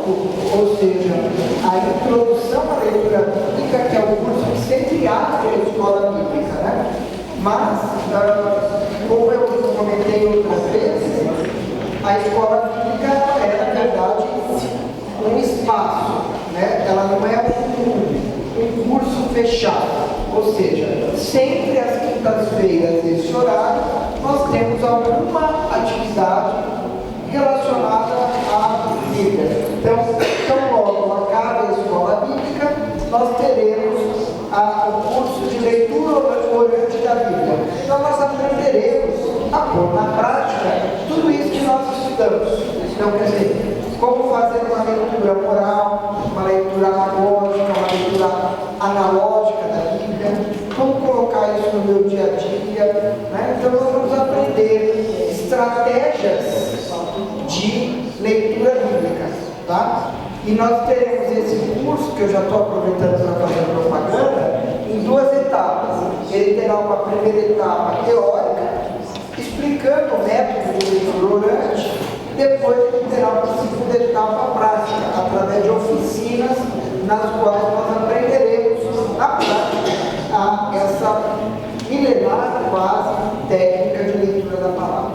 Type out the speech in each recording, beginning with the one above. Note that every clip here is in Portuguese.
teórico, ou seja, a introdução à leitura bíblica, que é o curso que sempre abre a escola bíblica, né? Mas, como eu comentei outras vezes, a escola bíblica é, na verdade, um espaço, né? Ela não é um curso fechado, ou seja, sempre às quintas-feiras, nesse horário, nós temos alguma atividade relacionada à Bíblia. Então logo acaba a escola bíblica, nós teremos o curso de leitura orante da Bíblia. Então nós aprenderemos a pôr na prática tudo isso que nós estudamos. Então, quer dizer, como fazer uma leitura moral, uma leitura anagógica, uma leitura analógica da Bíblia, como colocar isso no meu dia a dia, né? Então nós vamos aprender estratégias de leitura bíblica, tá? E nós teremos esse curso, que eu já estou aproveitando para fazer propaganda, em 2 etapas. Ele terá uma primeira etapa teórica, explicando o método de leitura orante, e depois ele terá uma segunda etapa prática, através de oficinas, nas quais nós aprenderemos na prática essa milenar quase técnica de leitura da palavra.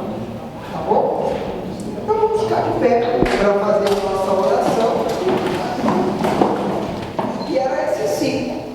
Tá bom? Então vamos ficar de pé para fazer a nossa oração. E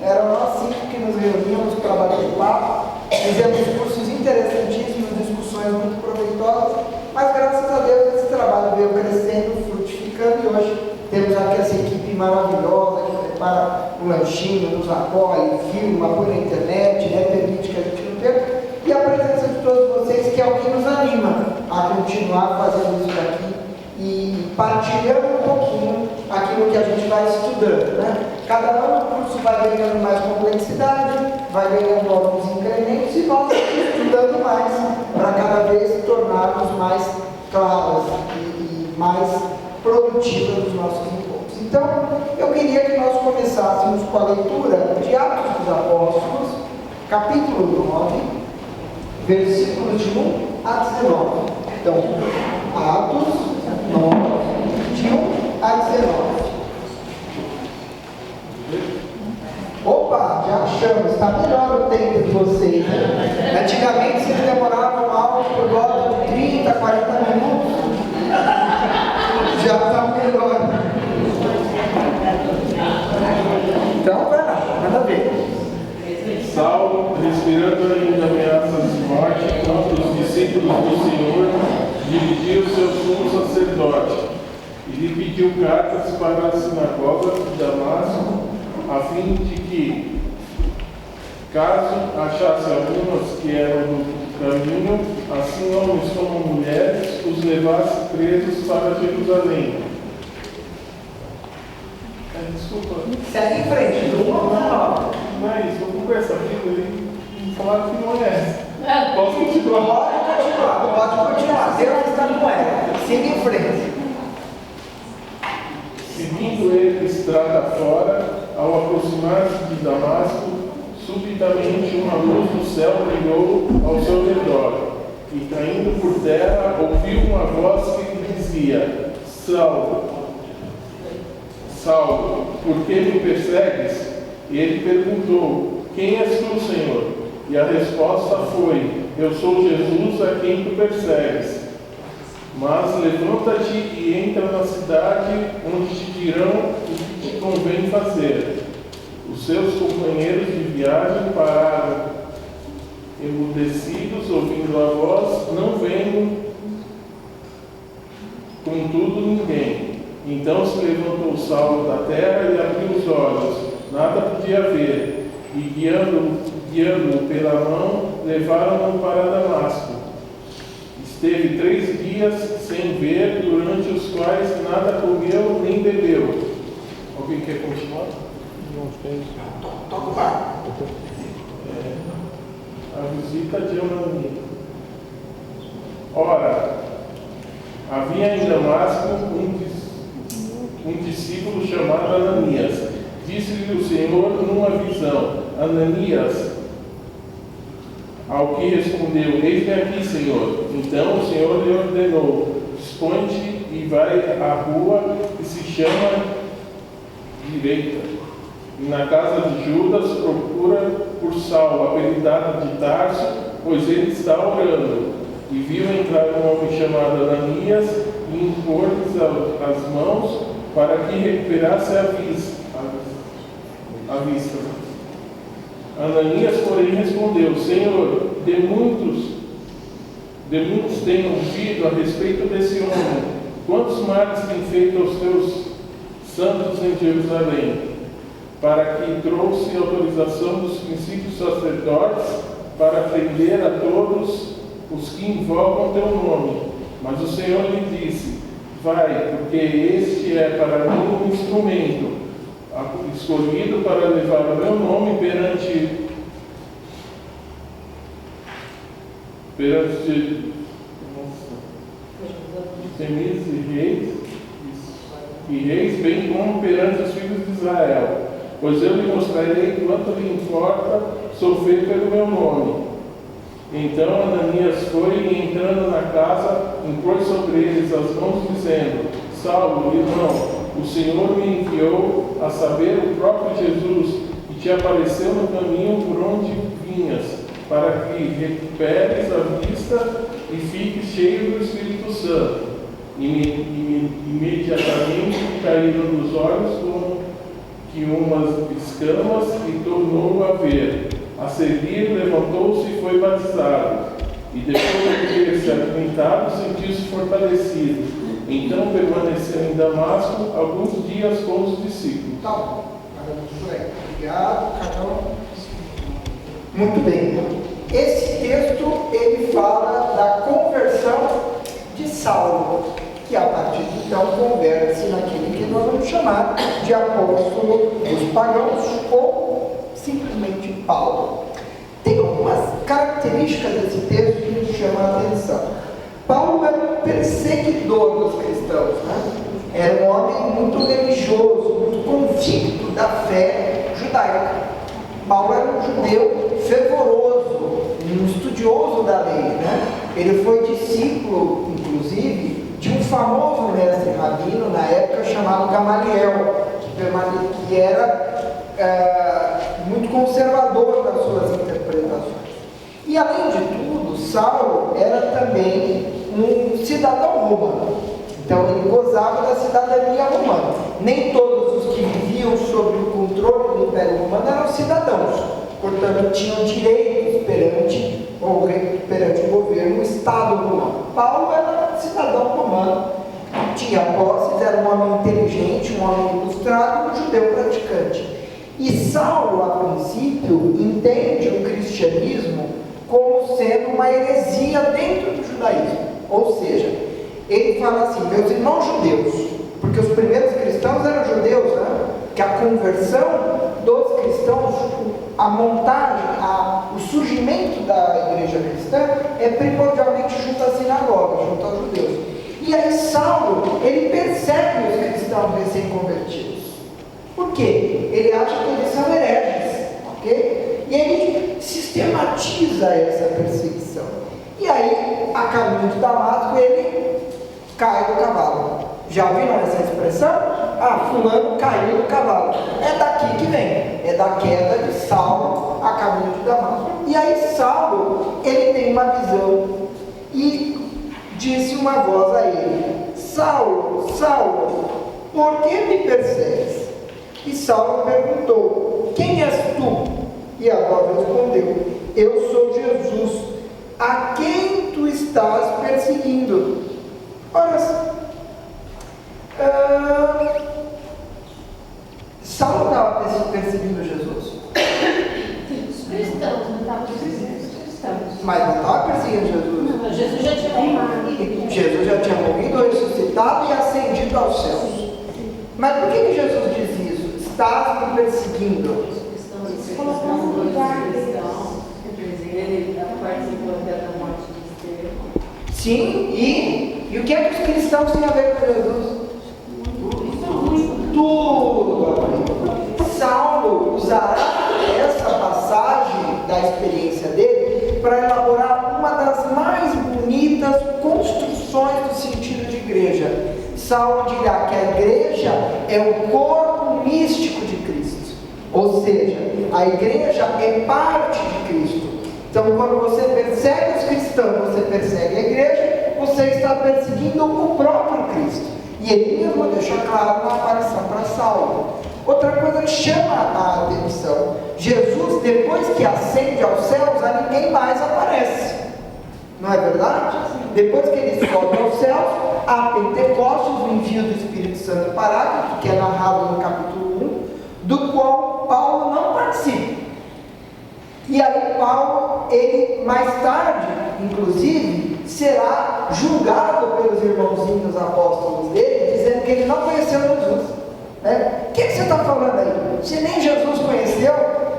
eram nós 5 que nos reuníamos para bater papo, fizemos cursos interessantíssimos, discussões muito proveitosas, mas graças a Deus esse trabalho veio crescendo, frutificando, e hoje temos aqui essa equipe maravilhosa que prepara o lanchinho, nos apoia, filma, põe na internet, né, permite que a gente não perca, e a presença de todos vocês, que é o que nos anima a continuar fazendo isso daqui e partilhando um pouquinho aquilo que a gente vai estudando, né? Cada ano o curso vai ganhando mais complexidade, vai ganhando alguns incrementos e vamos estudando mais para cada vez tornarmos mais claras e mais produtivas os nossos encontros. Então, eu queria que nós começássemos com a leitura de Atos dos Apóstolos, capítulo 9, versículos de 1 a 19. Então, Atos 9, de 1 a 19. Opa, já achamos, está melhor o tempo de vocês, né? Antigamente vocês demoravam aula por volta de 30, 40 minutos. Já está melhor. Então, vai lá, manda ver. Saulo, respirando ainda ameaças de morte contra os discípulos do Senhor, dirigiu seu sumo sacerdote e lhe pediu cartas para a sinagoga de Damasco, a fim de que, caso achasse algumas que eram do caminho, assim homens como mulheres, os levasse presos para Jerusalém. Desculpa. Segue em frente, do 1 ao 19. Não é isso, vou conversar com ele. Falaram que não é. Posso continuar? Pode continuar. Deus está com ela. Siga em frente. Seguindo ele estrada fora, ao aproximar-se de Damasco, subitamente uma luz do céu brilhou ao seu redor, e caindo por terra, ouviu uma voz que lhe dizia: Saulo, Saulo, por que me persegues? E ele perguntou: Quem és tu, Senhor? E a resposta foi: Eu sou Jesus a quem tu persegues. Mas levanta-te e entra na cidade, onde te dirão o que te convém fazer. Os seus companheiros de viagem pararam, emudecidos, ouvindo a voz, não vendo, contudo, ninguém. Então se levantou Saulo da terra e abriu os olhos. Nada podia ver. E guiando-o pela mão, levaram-no para Damasco. Esteve 3 dias sem ver, durante os quais nada comeu nem bebeu. Alguém quer continuar? Toca o barco. A visita de Ananias. Ora, havia em Damasco um discípulo chamado Ananias. Disse-lhe o Senhor numa visão: Ananias. Ao que respondeu: Eis-me aqui, Senhor. Então o Senhor lhe ordenou: Dispõe-te e vai à rua que se chama Direita. E na casa de Judas procura por Saulo, apelidado de Tarso, pois ele está orando. E viu entrar um homem chamado Ananias e impor-lhes as mãos para que recuperasse a vista. Ananias, porém, respondeu: Senhor, de muitos tenho ouvido a respeito desse homem. Quantos males tem feito aos teus santos em Jerusalém? Para que trouxe autorização dos princípios sacerdotes para prender a todos os que invocam teu nome. Mas o Senhor lhe disse: vai, porque este é para mim um instrumento escolhido para levar o meu nome perante temidos e reis, bem como perante os filhos de Israel. Pois eu lhe mostrarei quanto lhe importa sofrer pelo meu nome. Então Ananias foi e, entrando na casa, impôs sobre eles as mãos, dizendo: Saulo, irmão, o Senhor me enviou, a saber, o próprio Jesus, que te apareceu no caminho por onde vinhas, para que recuperes a vista e fiques cheio do Espírito Santo. Imediatamente caíram dos olhos como que umas escamas e tornou a ver. A seguir, levantou-se e foi batizado. E depois de ter se alimentado, sentiu-se fortalecido. Então permaneceu em Damasco alguns dias com os discípulos. Tá bom. Obrigado, Carol. Muito bem. Esse texto, ele fala da conversão de Saulo, que a partir de então converte-se naquele que nós vamos chamar de apóstolo dos pagãos, ou simplesmente Paulo. Tem algumas características desse texto que nos chamam a atenção. Paulo era um perseguidor dos cristãos, né? Era um homem muito religioso, muito convicto da fé judaica. Paulo era um judeu fervoroso, um estudioso da lei, né? Ele foi discípulo, inclusive, de um famoso mestre rabino na época chamado Gamaliel, que era muito conservador nas suas interpretações. E além de tudo, Saulo era também um cidadão romano. Então ele gozava da cidadania romana. Nem todos os que viviam sob o controle do Império Romano eram cidadãos, portanto tinham direitos perante o governo, o Estado romano. Paulo era cidadão romano, tinha posses, era um homem inteligente, um homem ilustrado, um judeu praticante. E Saulo, a princípio, entende o cristianismo como sendo uma heresia dentro do judaísmo. Ou seja, ele fala assim: meus irmãos judeus, porque os primeiros cristãos eram judeus, né? Que a conversão dos cristãos, a montagem, o surgimento da igreja cristã é primordialmente junto à sinagoga, junto aos judeus. E aí Saulo, ele persegue os cristãos recém-convertidos. Por quê? Ele acha que eles são hereges, ok? E ele sistematiza essa perseguição. E aí, a caminho de Damasco, ele cai do cavalo. Já viram essa expressão? Ah, fulano caiu do cavalo. É daqui que vem. É da queda de Saulo a caminho de Damasco. E aí Saulo, ele tem uma visão e disse uma voz a ele: Saulo, Saulo, por que me persegues? E Saulo perguntou: quem és tu? E a voz respondeu: eu sou Jesus, a quem tu estás perseguindo. Ora, Saulo estava perseguindo Jesus? Os cristãos, não estavam perseguindo os cristãos. Mas não estava perseguindo Jesus? Não, Jesus já tinha morrido. Jesus já tinha morrido, ressuscitado e ascendido aos céus. Mas por que Jesus diz isso? Estás me perseguindo? Os colocou no lugar cristão. Ele participou até da morte de Estevão. Sim, e o que é que os cristãos têm a ver com Jesus? Tudo. Saulo usará essa passagem da experiência dele para elaborar uma das mais bonitas construções do sentido de igreja. explicar que a igreja é o corpo místico de Cristo. Ou seja, a igreja é parte de Cristo. Então, quando você persegue os cristãos, você persegue a igreja, você está perseguindo o próprio Cristo. E ele mesmo deixa claro na aparição para Saulo. Outra coisa que chama a atenção: Jesus, depois que ascende aos céus, a ninguém mais aparece. Não é verdade? Depois que ele sobe aos céus, há Pentecostes, o envio do Espírito Santo Paráclito, que é narrado no capítulo 1, do qual Paulo não participa. E aí Paulo, ele mais tarde, inclusive, será julgado pelos irmãozinhos apóstolos dele, dizendo que ele não conheceu Jesus. O que você está falando aí? Você nem Jesus conheceu?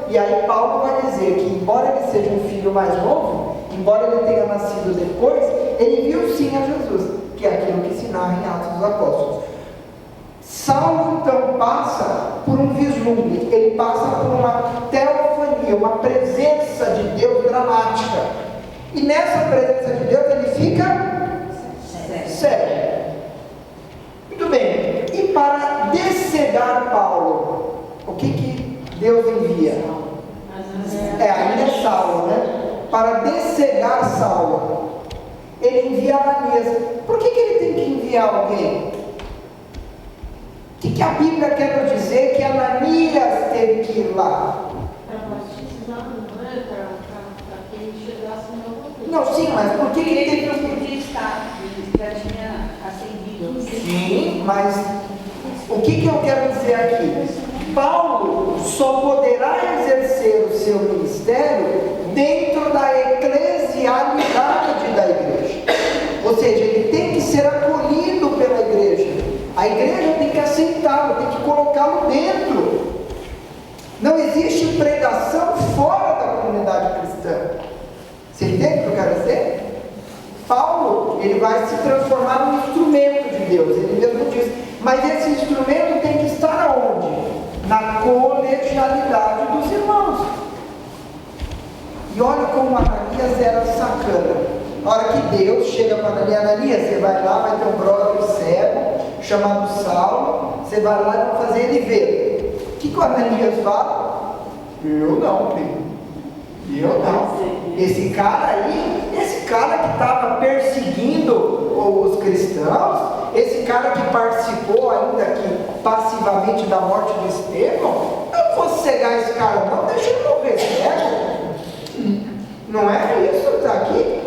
E aí Paulo vai dizer que, embora ele seja um filho mais novo, embora ele tenha nascido depois, ele viu sim a Jesus, que é aquilo que se narra em Atos dos Apóstolos. Saulo então passa por um vislumbre, ele passa por uma teofania, uma presença de Deus dramática. E nessa presença de Deus ele fica cego. Muito bem. E para descegar Paulo, o que Deus envia? Ainda é Saulo, né? Para descegar Saulo, ele envia Ananias. Por que ele tem que enviar alguém? O que a Bíblia quer nos dizer que Ananias teve que ir lá? Para batizar, não é? Para que ele chegasse no Não, sim, mas por que ele teve que ir? podia estar, já tinha ascendido. Sim, mas o que eu quero dizer aqui? Paulo só poderá exercer o seu ministério dentro da eclesialidade da igreja. Ou seja, ele tem que ser acolhido pela igreja. A igreja tem que aceitá-lo, tem que colocá-lo dentro. Não existe pregação fora da comunidade cristã. Você entende o que eu quero dizer? Paulo, ele vai se transformar num instrumento de Deus, ele mesmo diz. Mas esse instrumento tem que estar aonde? Na colegialidade dos irmãos. E olha como Ananias era sacana. A hora que Deus chega para Ananias, você vai lá, vai ter um brother cego, chamado Saulo, você vai lá e vai fazer ele ver. O que o Ananias fala? Eu não, filho. Eu não. Esse cara que estava perseguindo os cristãos, esse cara que participou ainda que passivamente da morte de Estevão, eu não vou cegar esse cara não, deixa ele morrer cego. Não é isso que está aqui?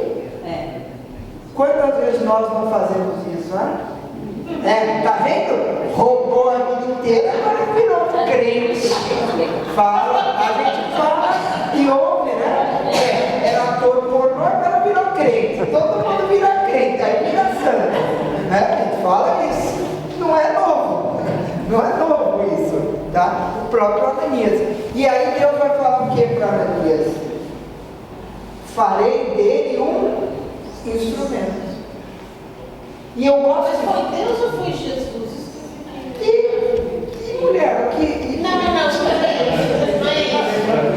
Quantas vezes nós não fazemos isso, né? Tá vendo? Roubou a vida inteira, agora virou crente. Fala, a gente fala e ouve, né? Era ator pornô, agora virou crente. Todo mundo vira crente, aí vira santo. Né? A gente fala isso. Não é novo. Não é novo isso, tá? O próprio Ananias. E aí Deus vai falar o que para Ananias? Farei dele um instrumento. E eu gosto. Mas foi Deus ou foi Jesus? E mulher, que. Não.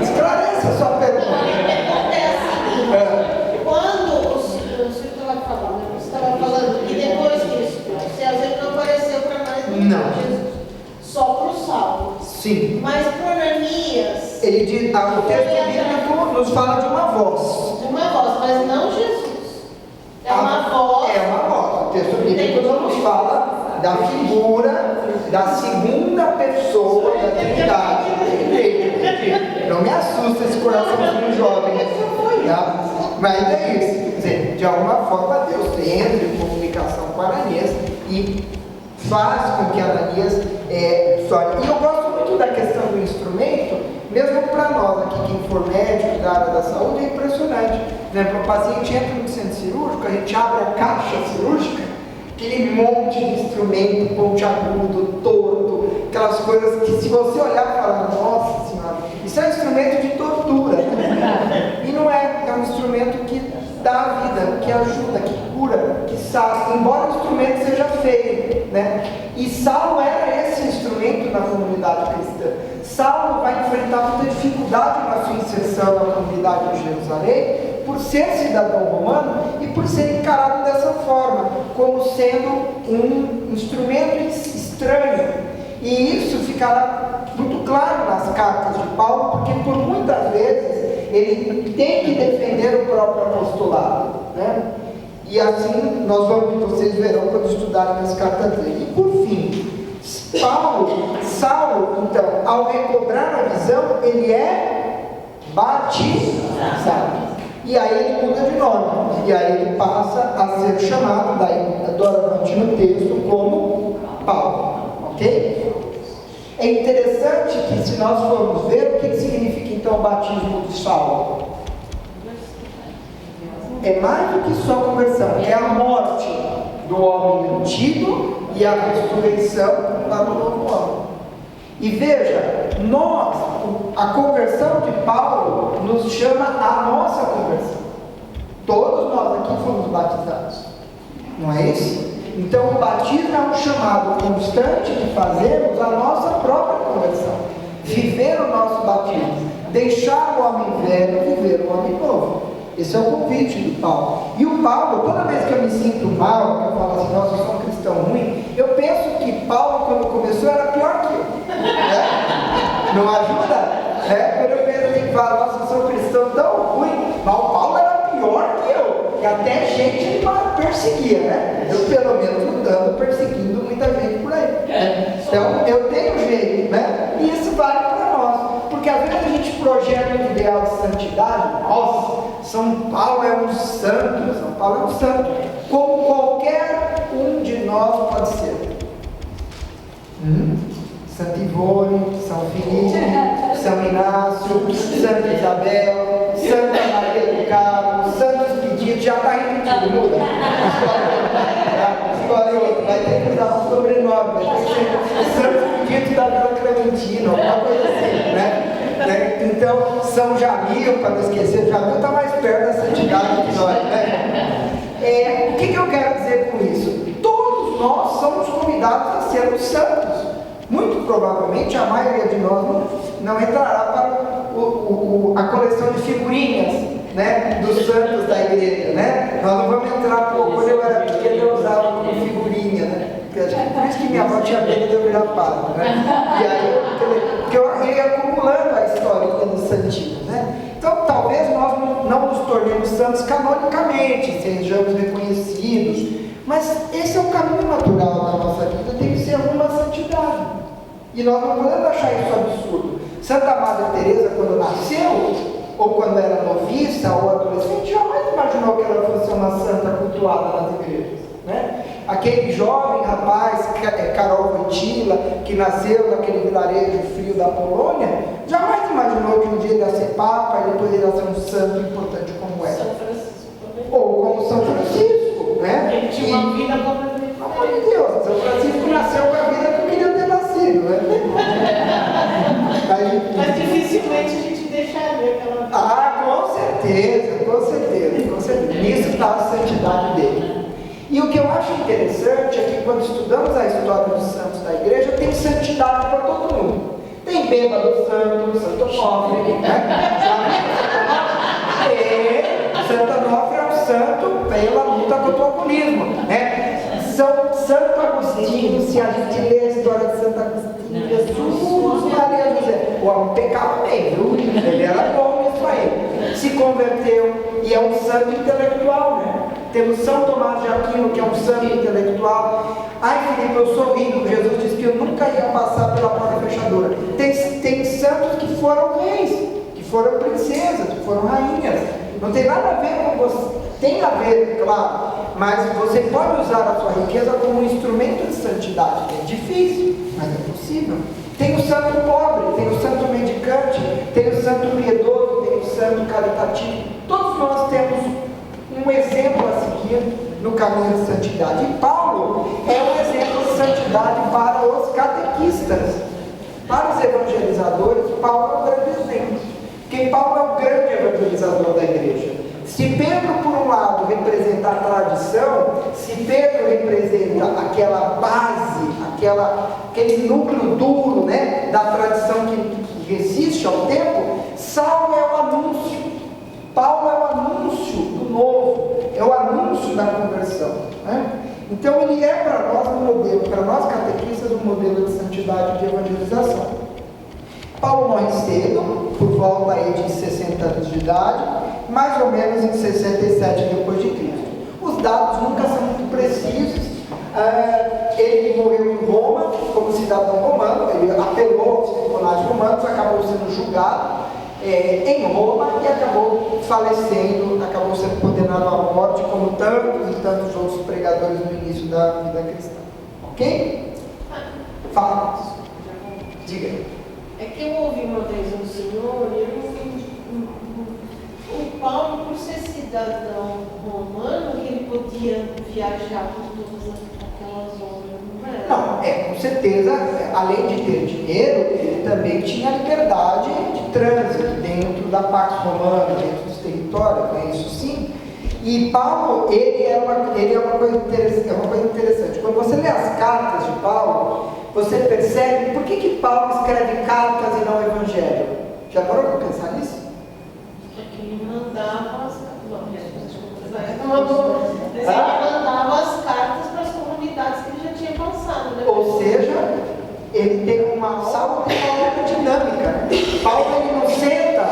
Esclareça a sua pergunta. A pergunta é a seguinte: quando o senhor estava falando, você estava falando que depois que ele subiu aos céus, ele não apareceu para mais Não. Jesus, só para o Saulo. Sim. Mas para Ananias, Ele diz, o texto bíblico nos fala de uma voz. uma voz, mas não Jesus. É uma voz. É uma voz. O texto bíblico não nos fala da figura da segunda pessoa da Trindade. Não me assusta esse coraçãozinho jovem. Tá? Mas é isso. Quer dizer, de alguma forma Deus entra em comunicação com Ananias e faz com que Ananias sonhe. E eu gosto muito da questão do instrumento, mesmo para nós aqui, quem for médico da área da saúde, é impressionante. Por exemplo, o paciente entra no centro cirúrgico, a gente abre a caixa cirúrgica, aquele monte de instrumento, pontiagudo, torto, aquelas coisas que se você olhar e falar, nossa senhora, isso é um instrumento de tortura. Né? E não é um instrumento que dá vida, que ajuda, que cura, que salva, embora o instrumento seja feio, né? E Saulo era esse instrumento na comunidade cristã. Saulo vai enfrentar muita dificuldade na sua inserção na comunidade de Jerusalém, por ser cidadão romano e por ser encarado dessa forma, como sendo um instrumento estranho. E isso ficará muito claro nas cartas de Paulo, porque por muitas vezes ele tem que defender o próprio apostolado, né? E assim vocês verão quando estudarem as cartas dele. E por fim, Saulo, então, ao recobrar a visão, ele é batizado. E aí ele muda de nome. E aí ele passa a ser chamado, doravante no texto, como Paulo. Ok? É interessante que, se nós formos ver, o que significa então o batismo de Saulo? É mais do que só conversão, é a morte do homem antigo e a ressurreição para o novo homem. E veja, a conversão de Paulo nos chama a nossa conversão. Todos nós aqui fomos batizados, não é isso? Então o batismo é um chamado constante de fazermos a nossa própria conversão, viver o nosso batismo, deixar o homem velho viver o homem novo. Esse é o convite do Paulo. E o Paulo, toda vez que eu me sinto mal, que eu falo assim, nossa, eu sou um cristão ruim, eu penso que Paulo, quando começou, era pior que eu. Né? Não ajuda? Quando eu penso assim, falo, nossa, eu sou um cristão tão ruim, mas o Paulo era pior que eu. E até gente me perseguia, né? Eu, pelo menos, ando perseguindo muita gente por aí. Né? Então, eu tenho jeito, né? E isso vale para nós. Porque às vezes a gente projeta um ideal de santidade. Nossa, São Paulo é um santo. São Paulo é um santo. Como qualquer um de nós pode ser. Santa Ivone, São Felipe, São Inácio, Santa Isabel, Santa Maria do Carmo, Santos Pedidos, já está repetido, muda. Escolhe outro, vai ter que usar um sobrenome, vai ter que ser Santos Pedidos da Vila Clementina, alguma coisa assim, né? Então, São Jamil, para não esquecer, Jamil está mais perto da santidade que nós, né? O que eu quero dizer com isso? Todos nós somos convidados a sermos santos. Muito provavelmente a maioria de nós não entrará para a coleção de figurinhas, né, dos santos da igreja, né? Nós não vamos entrar, quando eu era pequeno eu usava como figurinha, né? Por isso que minha avó tinha medo de eu virar padre, né? E aí eu ia acumulando a história dos santinhos, né? Então talvez nós não nos tornemos santos canonicamente, sejamos reconhecidos, mas esse é o caminho natural da nossa vida, tem que ser alguma santidade. E nós não podemos achar isso absurdo. Santa Madre Teresa, quando nasceu, ou quando era noviça ou adolescente, jamais imaginou que ela fosse uma santa cultuada nas igrejas, né? Aquele jovem rapaz, Karol Wojtyla, que nasceu naquele vilarejo frio da Polônia, jamais imaginou que um dia ele ia ser papa e depois ele ia ser um santo importante como era. São Francisco também. Ou como São Francisco, né? Ele tinha uma vida completamente. Pelo amor de Deus, São Francisco nasceu com a vida que eu queria ter nascido, né? Mas dificilmente a gente deixaria aquela vida. Com certeza, com certeza, com certeza. Nisso está a santidade dele. E o que eu acho interessante é que quando estudamos a história dos santos da igreja, tem santidade para todo mundo. Tem bêbado santo, Santo Onofre, né? Santo Onofre é um santo pela luta contra o alcoolismo, né? Santo Agostinho, se a gente lê a história de Santo Agostinho, Jesus Maria José, o homem pecava bem, viu? Ele era bom nisso aí. Se converteu e é um santo intelectual, né? Temos São Tomás de Aquino, que é um santo intelectual. Ai, Felipe, eu sou rico. Jesus disse que eu nunca ia passar pela porta fechadora. Tem santos que foram reis, que foram princesas, que foram rainhas. Não tem nada a ver com você. Tem a ver, claro, mas você pode usar a sua riqueza como um instrumento de santidade. É difícil, mas é possível. Tem o santo pobre, tem o santo mendicante, tem o santo piedoso, tem o santo caritativo. Todos nós temos um exemplo a seguir no caminho de santidade. E Paulo é um exemplo de santidade para os catequistas. Para os evangelizadores, Paulo é um grande exemplo. Porque Paulo é o grande evangelizador da igreja. Se Pedro, por um lado, representa a tradição, se Pedro representa aquela base, aquele núcleo duro, né, da tradição que resiste ao tempo, Saulo é o anúncio. Paulo é o anúncio do novo, é o anúncio da conversão, né? Então ele é para nós um modelo, para nós catequistas, um modelo de santidade e de evangelização. Paulo morre cedo, por volta aí de 60 anos de idade, mais ou menos em 67 depois de Cristo. Os dados nunca são muito precisos. Ele morreu em Roma como cidadão romano, ele apelou aos tribunais romanos, acabou sendo julgado em Roma e acabou falecendo, acabou sendo condenado à morte, como tantos e tantos outros pregadores no início da vida cristã. Ok? Fala. Diga. É que eu ouvi uma vez um senhor, e eu ouvi o Paulo, por ser cidadão romano, que ele podia viajar por todas aquelas zonas, não é? Não, com certeza, além de ter dinheiro, ele também tinha liberdade de trânsito dentro da Pax Romana, dentro dos territórios, né? Isso sim. E Paulo, ele é uma coisa interessante. Quando você lê as cartas de Paulo, você percebe por que Paulo escreve cartas e não evangelho. Já parou para pensar nisso? Porque ele mandava as cartas para as comunidades que ele já tinha passado, né? Ou seja, ele tem uma dinâmica. Paulo ele não senta,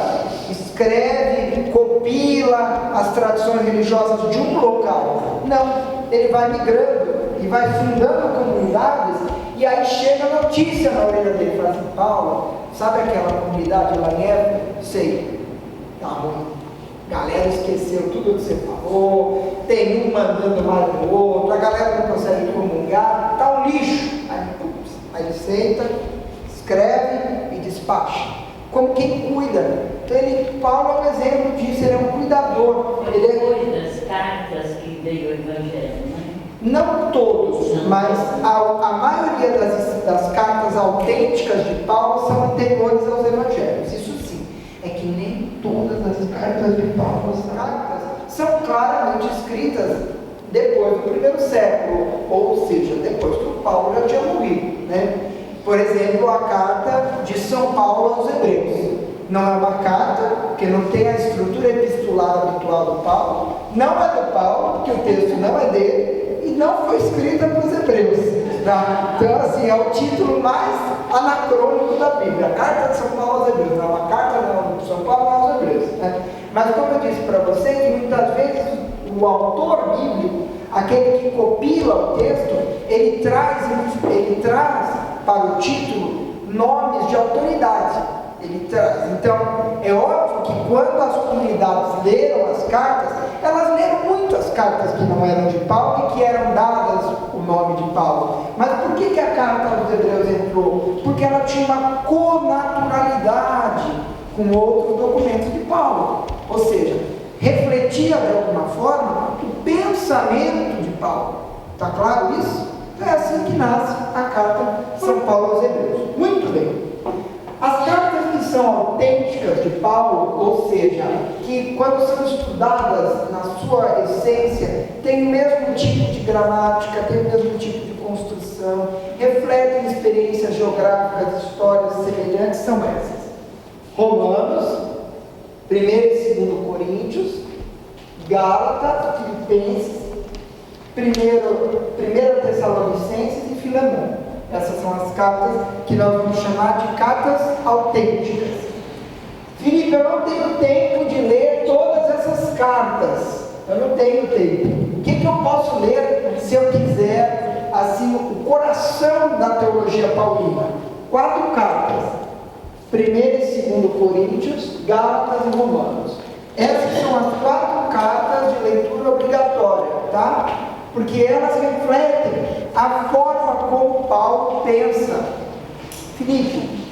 escreve, compila as tradições religiosas de um local. Não, ele vai migrando e vai fundando comunidades, e aí chega a notícia na orelha dele, fala assim: Paulo, sabe aquela comunidade lá em Éfeso? Sei, tá ruim. Galera esqueceu tudo que você falou, tem um mandando mais do outro, a galera não consegue comungar, tá um lixo. Aí ele senta, escreve e despacha, como quem cuida. Então Paulo é um exemplo disso, ele é um cuidador. Ele é das cartas que veio o Evangelho, né? Não todos, mas a maioria das cartas autênticas de Paulo são anteriores aos Evangelhos, isso sim. É que nem todas as cartas de Paulo, são claramente escritas depois do primeiro século, ou seja, depois que o Paulo já tinha morrido, né? Por exemplo, a carta de São Paulo aos Hebreus. Não é uma carta, porque não tem a estrutura epistolar habitual do Paulo, não é do Paulo, porque o texto não é dele, e não foi escrita para os Hebreus. Tá? Então, assim, é o título mais anacrônico da Bíblia, a carta de São Paulo aos Hebreus. Não é uma carta de São Paulo aos Hebreus, né? Mas como eu disse para vocês, muitas vezes o autor bíblico, aquele que copila o texto, ele traz para o título nomes de autoridade. Ele traz. Então, é óbvio que quando as comunidades leram as cartas, elas leram muitas cartas que não eram de Paulo e que eram dadas o nome de Paulo. Mas por que a carta aos Hebreus entrou? Porque ela tinha uma connaturalidade com outros documentos de Paulo. Ou seja, refletia de alguma forma o pensamento de Paulo. Está claro isso? É assim que nasce a carta de São Paulo aos Hebreus. Muito bem. As cartas que são autênticas de Paulo, ou seja, que quando são estudadas na sua essência, têm o mesmo tipo de gramática, têm o mesmo tipo de construção, refletem experiências geográficas, histórias semelhantes, são essas: Romanos, 1 e 2 Coríntios, Gálatas, Filipenses, 1 Tessalonicenses e Filemão. Essas são as cartas que nós vamos chamar de cartas autênticas. Filipe, eu não tenho tempo de ler todas essas cartas. Eu não tenho tempo. O que eu posso ler se eu quiser, assim, o coração da teologia paulina? 4 cartas. 1 e 2 Coríntios, Gálatas e Romanos. Essas são as 4 cartas de leitura obrigatória, tá? Porque elas refletem a forma como Paulo pensa. Filipe,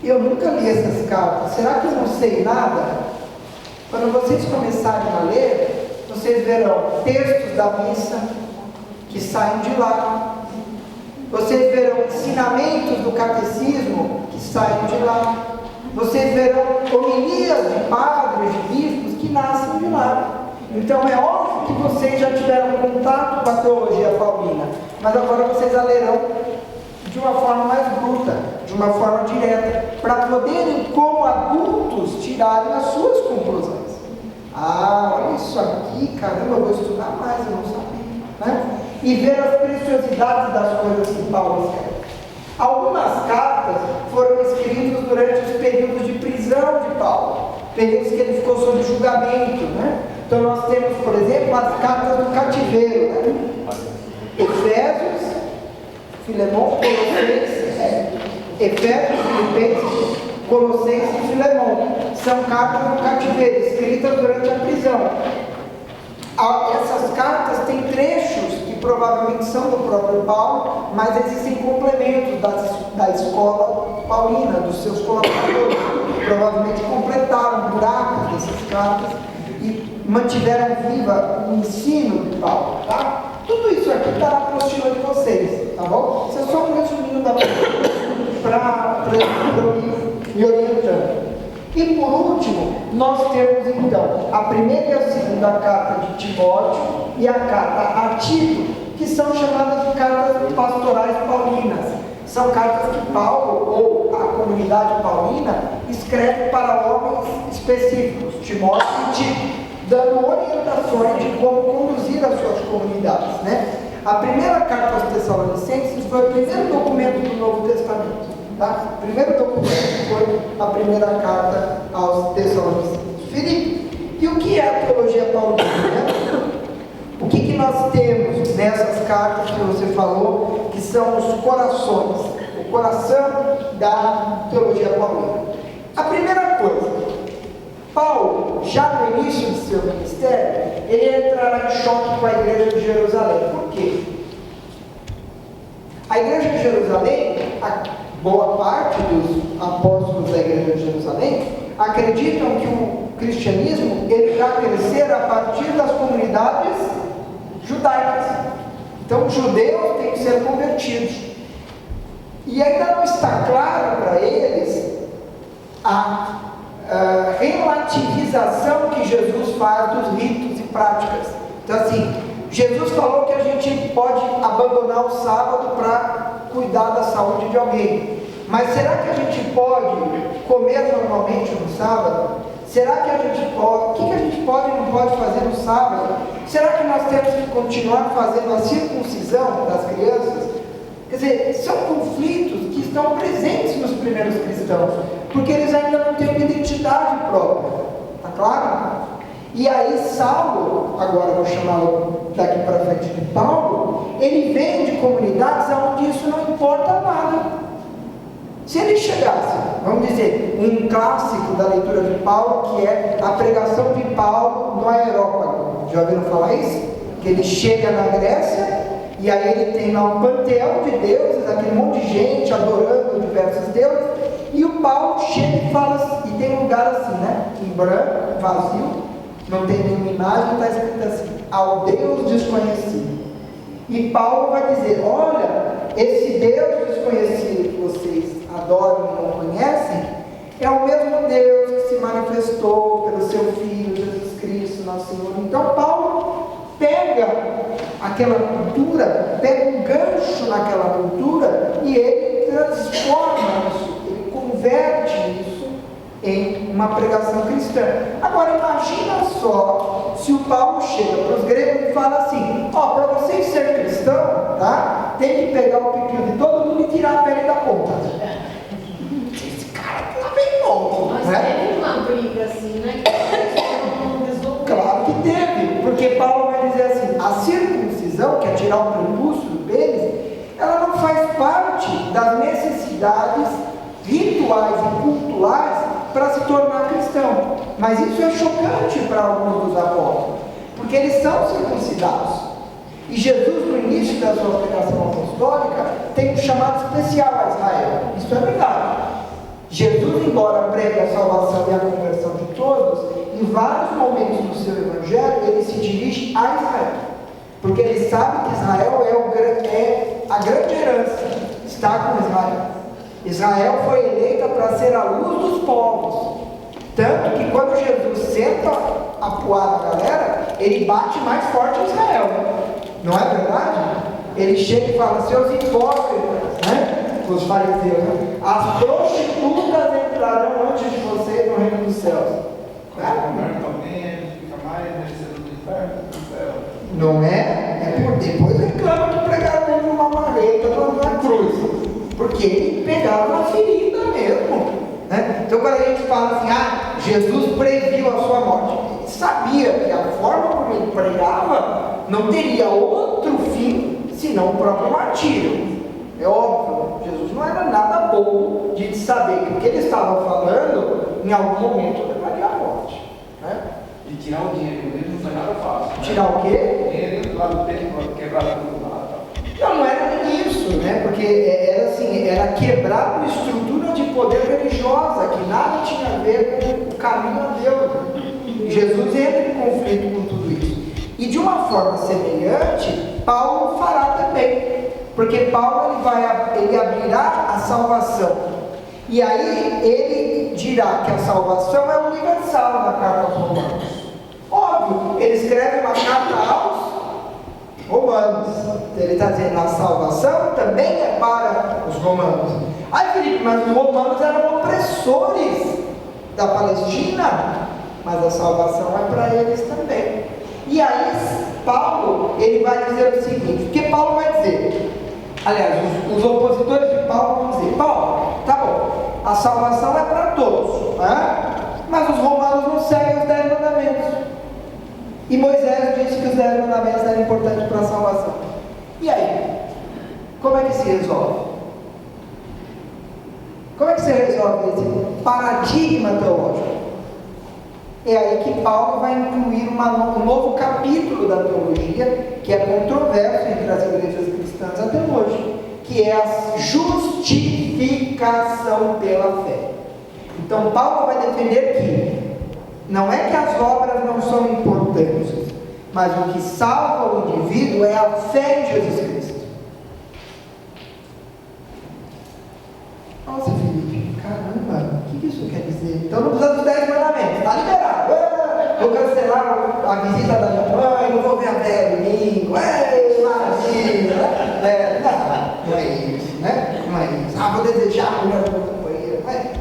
eu nunca li essas cartas, será que eu não sei nada? Quando vocês começarem a ler, vocês verão textos da missa que saem de lá. Vocês verão ensinamentos do catecismo que saem de lá. Vocês verão homilias de padres, de bispos que nascem de lá. Então é óbvio que vocês já tiveram contato com a teologia paulina, mas agora vocês a lerão de uma forma mais bruta, de uma forma direta, para poderem, como adultos, tirarem as suas conclusões. Ah, olha isso aqui, caramba, eu vou estudar mais, eu não sabia, né? E ver as preciosidades das coisas que Paulo escreve. Algumas cartas foram escritas durante os períodos de prisão de Paulo, períodos que ele ficou sob julgamento, né? Então nós temos, por exemplo, as cartas do cativeiro, né? Efésios, Filemão, Efésios, Filipenses, Colossenses e Filemão. São cartas do cativeiro, escritas durante a prisão. Essas cartas têm trechos que provavelmente são do próprio Paulo, mas existem complementos da escola paulina, dos seus colaboradores, que provavelmente completaram buracos dessas cartas e mantiveram viva o ensino de Paulo, tá? Tudo isso aqui está na apostila de vocês, tá bom? Isso é só um resuminho da para me orientando. E por último, nós temos então a primeira e a segunda carta de Timóteo e a carta a Tito, que são chamadas de cartas pastorais paulinas. São cartas que Paulo, ou a comunidade paulina, escreve para homens específicos, Timóteo e Tito, dando orientações de como conduzir as suas comunidades, né? A primeira carta aos Tessalonicenses foi o primeiro documento do Novo Testamento, tá? O primeiro documento foi a primeira carta aos Tessalonicenses. Filipe, e o que é a teologia paulina, né? O que nós temos nessas cartas que você falou, que são os corações, o coração da teologia paulina? A primeira coisa, Paulo, já no início de seu ministério, ele entrará em choque com a igreja de Jerusalém. Por quê? A igreja de Jerusalém, a boa parte dos apóstolos da igreja de Jerusalém, acreditam que o cristianismo ele vai crescer a partir das comunidades judaicas. Então, os judeus têm que ser convertidos. E ainda não está claro para eles a relativização que Jesus faz dos ritos e práticas. Então assim, Jesus falou que a gente pode abandonar o sábado para cuidar da saúde de alguém, mas será que a gente pode comer normalmente no sábado? Será que a gente pode? O que a gente pode e não pode fazer no sábado? Será que nós temos que continuar fazendo a circuncisão das crianças? Quer dizer, são conflitos que estão presentes nos primeiros cristãos, porque eles ainda não têm uma identidade própria, tá claro? E aí Saulo, agora eu vou chamá-lo daqui para frente de Paulo, ele vem de comunidades onde isso não importa nada. Se ele chegasse, vamos dizer, um clássico da leitura de Paulo, que é a pregação de Paulo no Areópago, já ouviram falar isso? Que ele chega na Grécia, e aí ele tem lá um panteão de deuses, aquele monte de gente adorando diversos deuses, e o Paulo chega e fala, e tem um lugar assim, né? Em branco, vazio, não tem nenhuma imagem, está escrito assim, ao Deus desconhecido. E Paulo vai dizer, olha, esse Deus desconhecido que vocês adoram e não conhecem, é o mesmo Deus que se manifestou pelo seu Filho, Jesus Cristo, nosso Senhor. Então Paulo pega aquela cultura, pega um gancho naquela cultura e ele transforma isso, ele converte isso em uma pregação cristã. Agora imagina só se o Paulo chega para os gregos e fala assim, para vocês ser cristão, tá? Tem que pegar o pepino de todo mundo e tirar a pele da ponta. Esse cara tá bem louco, mas né? teve uma briga assim, né? Claro que teve, porque Paulo vai dizer assim, a circuncisão, que é tirar o prepúcio do pênis, ela não faz parte das necessidades rituais e culturais para se tornar cristão. Mas isso é chocante para alguns dos apóstolos, porque eles são circuncidados. E Jesus, no início da sua pregação apostólica, tem um chamado especial a Israel. Isso é verdade. Jesus, embora pregue a salvação e a conversão de todos, em vários momentos do seu evangelho, ele se dirige a Israel. Porque ele sabe que Israel é a grande herança, está com Israel. Israel foi eleita para ser a luz dos povos. Tanto que quando Jesus senta a poar na galera, ele bate mais forte em Israel. Não é verdade? ele chega e fala: seus hipócritas, né? Os fariseus, né? As prostitutas entrarão antes de vocês no reino dos céus. Não é? Depois reclama que pregaram ele numa marreta na cruz, porque ele pegava uma ferida mesmo, né? Então quando a gente fala assim, Jesus previu a sua morte, ele sabia que a forma como ele pregava não teria outro fim senão o próprio martírio. É óbvio, Jesus não era nada bobo de saber que o que ele estava falando em algum momento levaria à morte, né? De tirar o dinheiro dele não foi nada fácil. Tirar o quê? Dinheiro lá do templo, quebrar tudo lá. Não era nem isso, né? Porque era assim, era quebrar uma estrutura de poder religiosa que nada tinha a ver com o caminho a Deus. Jesus entra em conflito com tudo isso. E de uma forma semelhante, Paulo fará também. Porque Paulo ele abrirá a salvação. E aí ele dirá que a salvação é universal na carta aos Romanos. Óbvio, ele escreve uma carta aos Romanos. Ele está dizendo: a salvação também é para os romanos. Ai, Felipe, mas os romanos eram opressores da Palestina, mas a salvação é para eles também. E aí Paulo, ele vai dizer o seguinte, porque Paulo vai dizer, aliás, os opositores de Paulo vão dizer: Paulo, tá bom, a salvação é para todos, né? Mas os romanos não seguem os 10 mandamentos. E Moisés disse que os 10 mandamentos eram importantes para a salvação. E aí? Como é que se resolve? Como é que se resolve esse paradigma teológico? É aí que Paulo vai incluir um novo capítulo da teologia, que é controverso entre as igrejas cristãs até hoje, que é a justificação pela fé. Então Paulo vai defender que não é que as obras não são importantes, mas o que salva o indivíduo é a fé em Jesus Cristo. Nossa, Felipe, caramba, o que isso quer dizer? Então não precisa dos 10 mandamentos, está liberado. Vou cancelar a visita da minha mãe, não vou ver a velha domingo, maravilha. Não é isso, né? Não é isso. Vou desejar a mulher do meu companheiro, não é?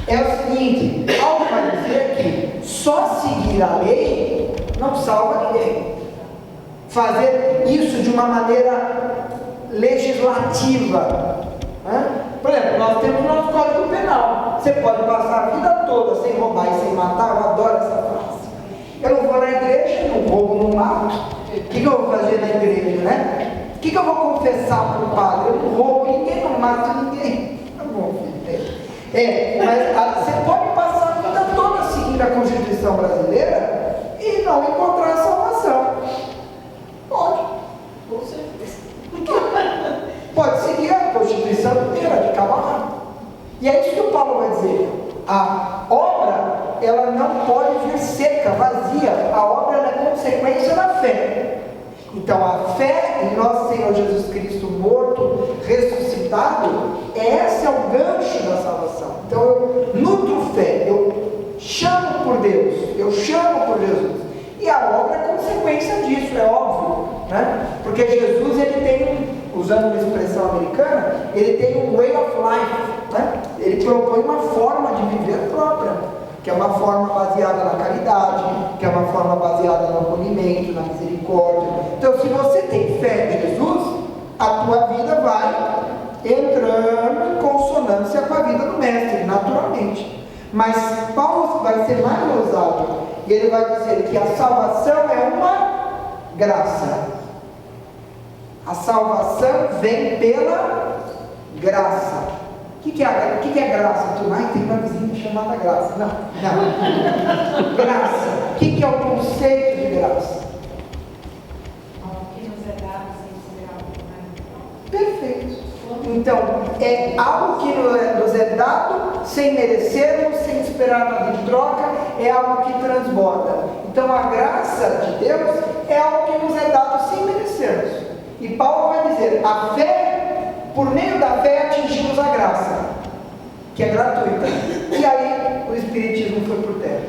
É o seguinte, Paulo vai dizer que só seguir a lei não salva ninguém. Fazer isso de uma maneira legislativa, né? Por exemplo, nós temos o nosso Código Penal. Você pode passar a vida toda sem roubar e sem matar. Eu adoro essa frase. Eu não vou na igreja, não roubo, não mato. O que eu vou fazer na igreja, né? O que eu vou confessar para o padre? Eu não roubo ninguém, não mato ninguém. Tá bom, filho. Mas você pode passar a vida toda seguindo a Constituição brasileira e não encontrar salvação. Pode. Com certeza. Pode seguir a Constituição inteira, de cabo a rabo. E é isso que o Paulo vai dizer. A obra, ela não pode vir seca, vazia. A obra é consequência da fé. Então a fé em nosso Senhor Jesus Cristo morto, ressuscitado, esse é o gancho da salvação. Então eu nutro fé, eu chamo por Deus, eu chamo por Jesus. E a obra é consequência disso, é óbvio, né? Porque Jesus, ele tem, usando uma expressão americana, ele tem um way of life, né? Ele propõe uma forma de viver própria, que é uma forma baseada na caridade, que é uma forma baseada no acolhimento, na misericórdia. Então, se você tem fé em Jesus, a tua vida vai entrando em consonância com a vida do Mestre, naturalmente. Mas Paulo vai ser mais ousado, e ele vai dizer que a salvação é uma graça. A salvação vem pela graça. O que é graça? Tu tem uma vizinha chamada graça. Não. Graça. O que é o conceito de graça? O que nos é dado sem esperar. Perfeito. Então, é algo que nos é dado sem merecermos, sem esperar nada em troca, é algo que transborda. Então, a graça de Deus é algo que nos é dado sem merecermos. E Paulo vai dizer, a fé, por meio da fé atingimos a graça, que é gratuita. E aí o Espiritismo foi por terra.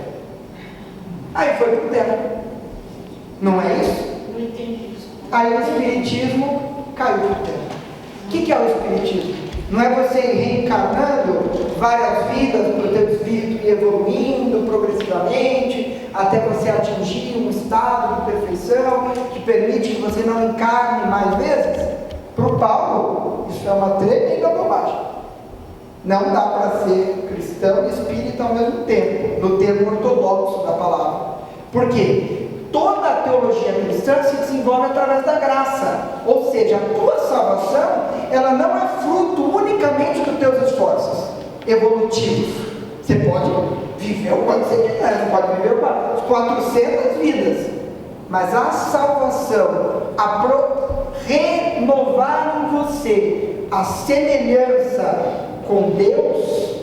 Aí foi por terra. Não é isso? Não entendi isso. Aí o Espiritismo caiu por terra. O que é o Espiritismo? Não é você ir reencarnando várias vidas para o teu espírito ir evoluindo progressivamente até você atingir um estado de perfeição que permite que você não encarne mais vezes? Para o Paulo, isso é uma tremenda bobagem. Não dá para ser cristão e espírita ao mesmo tempo, no termo ortodoxo da palavra. Por quê? Toda a teologia cristã se desenvolve através da graça, ou seja, a tua salvação, ela não é fruto unicamente dos teus esforços evolutivos. Você pode viver o quanto você quiser, você pode viver 400 vidas, mas a salvação, renovar em você a semelhança com Deus,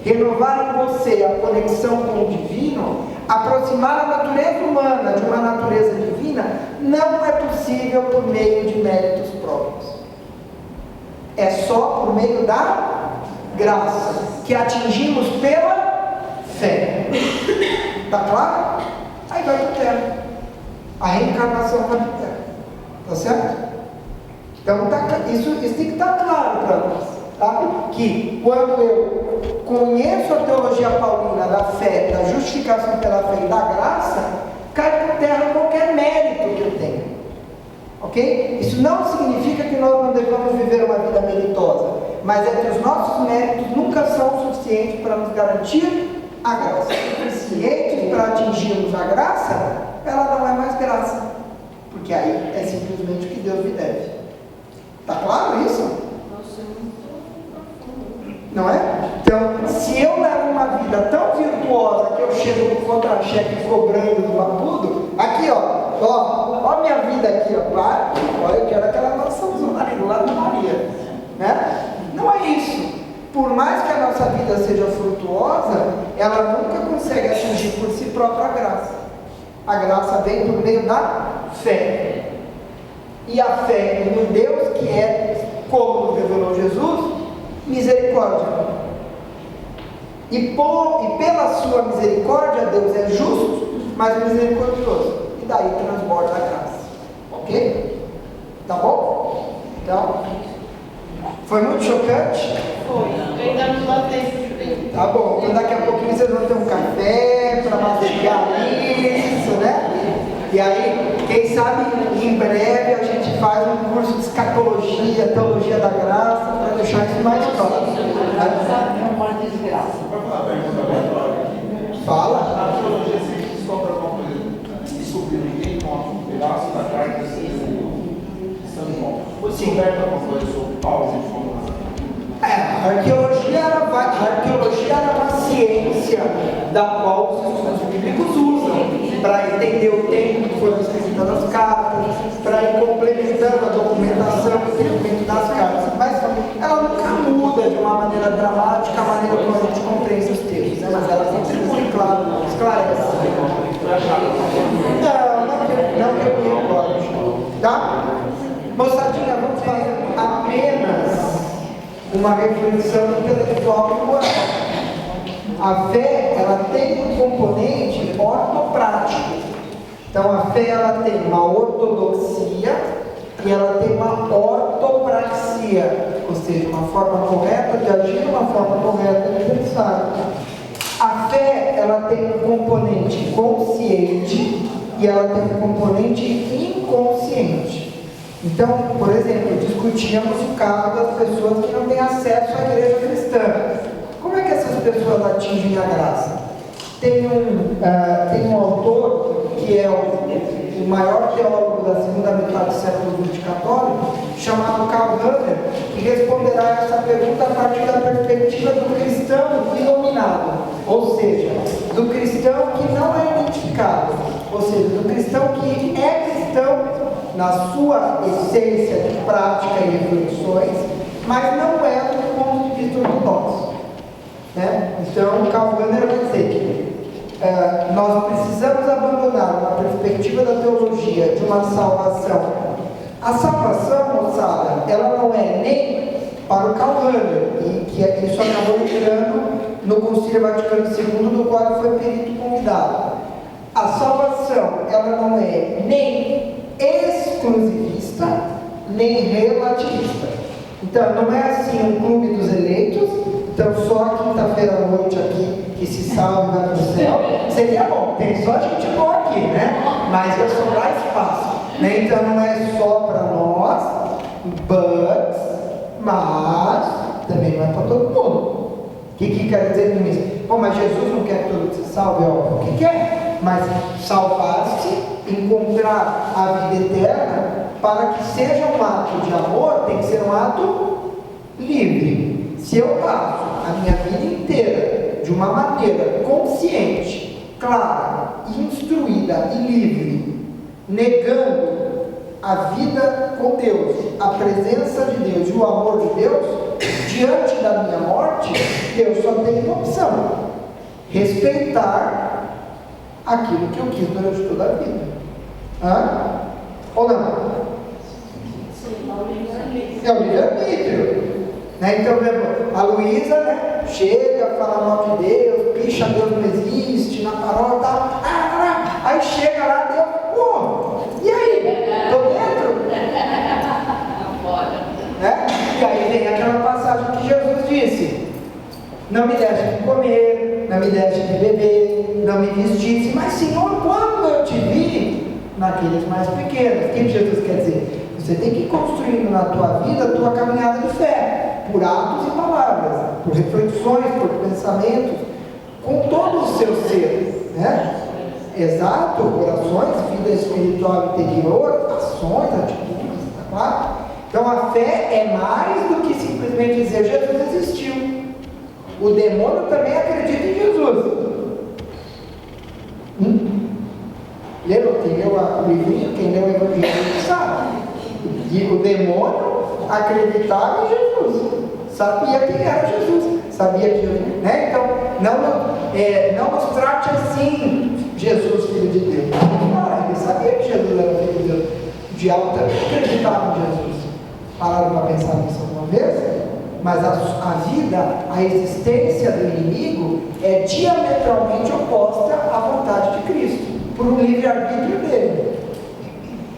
renovar em você a conexão com o divino, aproximar a natureza humana de uma natureza divina, não é possível por meio de méritos próprios. É só por meio da graça, que atingimos pela fé. Está claro? Aí vai para o terra. A reencarnação vai para o terra. Está certo? Então, isso tem que estar claro para nós. Tá? Que quando eu conheço a teologia paulina da fé, da justificação pela fé e da graça, cai por terra qualquer mérito que eu tenho. Ok? Isso não significa que nós não devamos viver uma vida meritosa, mas é que os nossos méritos nunca são suficientes para nos garantir a graça. Suficientes para atingirmos a graça, ela não é mais graça, porque aí é simplesmente o que Deus me deve. Está claro isso? Não é? Então, se eu levo uma vida tão virtuosa que eu chego com contra-cheque cobrando do Mapudo, aqui ó minha vida aqui, ó, eu quero aquela mansãozona ali do lado da Maria, né? Não é isso. Por mais que a nossa vida seja frutuosa, ela nunca consegue atingir por si própria a graça. A graça vem por meio da fé. E a fé no Deus que é, como nos revelou Jesus, misericórdia. E pela sua misericórdia, Deus é justo, mas misericordioso. E daí transborda a graça. Ok? Tá bom? Então, foi muito chocante? Foi. Eu ainda não lavei. Tá bom. Então daqui a pouquinho vocês vão ter um café para mastigar isso, né? E aí, quem sabe, em breve a gente faz um curso de escatologia, teologia da graça, para deixar isso mais próximo. Não pode desgraça. Fala. A teologia sempre descobre alguma coisa. Descobriu ninguém com um pedaço da carta de São João. Foi descoberto alguma coisa sobre Paulo e João? A arqueologia era uma ciência da qual os estudos bíblicos usam para entender o tempo que foram escritas as cartas, para ir complementando a documentação e o entendimento das cartas. Mas ela nunca muda de uma maneira dramática a maneira como a gente compreende os textos, né? Mas ela contribui, claro, esclarece. Não que eu me recordo. Tá? Moçadinha, vamos fazer apenas uma reflexão intelectual moral. A fé, ela tem um componente ortoprático. Então a fé, ela tem uma ortodoxia e ela tem uma ortopraxia, ou seja, uma forma correta de agir, uma forma correta de pensar. A fé, ela tem um componente consciente e ela tem um componente inconsciente. Então, por exemplo, discutíamos o caso das pessoas que não têm acesso à igreja cristã. Como é que essas pessoas atingem a graça? Tem um autor que é o maior teólogo da segunda metade do século XX católico, chamado Karl Rahner, que responderá essa pergunta a partir da perspectiva do cristão iluminado, ou seja, do cristão que não é identificado, ou seja, do cristão que é cristão na sua essência de prática e reflexões, mas não é do ponto de vista ortodoxo. Né? Então, Karl Rahner vai dizer que nós precisamos abandonar uma perspectiva da teologia de uma salvação. A salvação, moçada, ela não é nem para o Karl Rahner, e que isso acabou entrando no Concílio Vaticano II, do qual foi perito convidado. A salvação, ela não é nem exclusivista, nem relativista. Então, não é assim um clube dos eleitos, então só quinta-feira à noite aqui que se salva e vai para o céu. Seria bom, tem só gente boa aqui, né? Mas vai sobrar espaço. Né? Então, não é só para nós, mas também não é para todo mundo. O que quer dizer com isso? Bom, mas Jesus não quer que todo mundo se salve, é óbvio que quer, mas salvar-se, encontrar a vida eterna, para que seja um ato de amor, tem que ser um ato livre. Se eu passo a minha vida inteira de uma maneira consciente, clara, instruída e livre, negando a vida com Deus, a presença de Deus e o amor de Deus, diante da minha morte, Deus só tem uma opção: respeitar aquilo que eu quis durante toda a vida. Ou não? É o livre-arbítrio. Né? Então, por exemplo, a Luísa, né, chega, fala mal de Deus, picha Deus não existe, na paróquia e tal. Aí chega lá, Deus, e aí? Estou dentro? Né? E aí vem aquela passagem que Jesus disse: não me deixe de comer, não me deixe de beber, não me vestisse, mas Senhor, quando eu te vi naqueles mais pequenos. O que Jesus quer dizer? Você tem que ir construindo na tua vida a tua caminhada de fé, por atos e palavras, por reflexões, por pensamentos, com todo o seu ser, né? Exato, orações, vida espiritual interior, ações, atitudes, tá claro? Então a fé é mais do que simplesmente dizer Jesus existiu. O demônio também acredita em Jesus. Lembra? Quem leu o livrinho, quem leu o Evangelho sabe. E o demônio acreditava em Jesus, sabia quem era Jesus, sabia que Jesus, né? Então, não nos trate assim, Jesus, filho de Deus. Não, ele sabia que Jesus era filho de Deus. O diabo também acreditava em Jesus. Pararam para pensar nisso alguma vez? Mas a vida, a existência do inimigo é diametralmente oposta à vontade de Cristo, por um livre-arbítrio dele.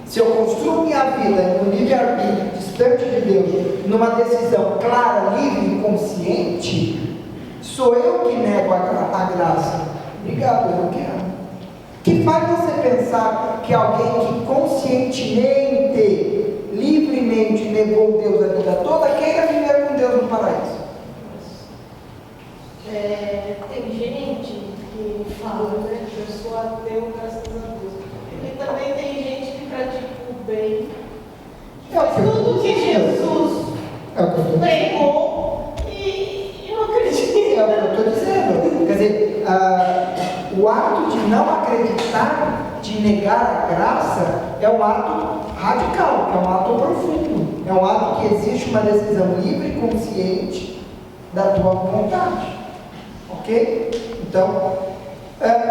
Se eu construo minha vida no livre-arbítrio, distante de Deus, numa decisão clara, livre e consciente, sou eu que nego a graça. Obrigado, eu não quero. Que faz você pensar que alguém que conscientemente, livremente negou Deus a vida toda, queira viver com Deus no paraíso? Tem gente que fala, né, que eu sou ateu, graças a Deus. E também tem gente que pratica o bem, faz tudo que Jesus pregou e não acredita. É o que eu estou dizendo. Quer dizer, o ato de não acreditar, de negar a graça, é um ato radical, é um ato profundo, é um ato que existe uma decisão livre e consciente da tua vontade. Ok? Então,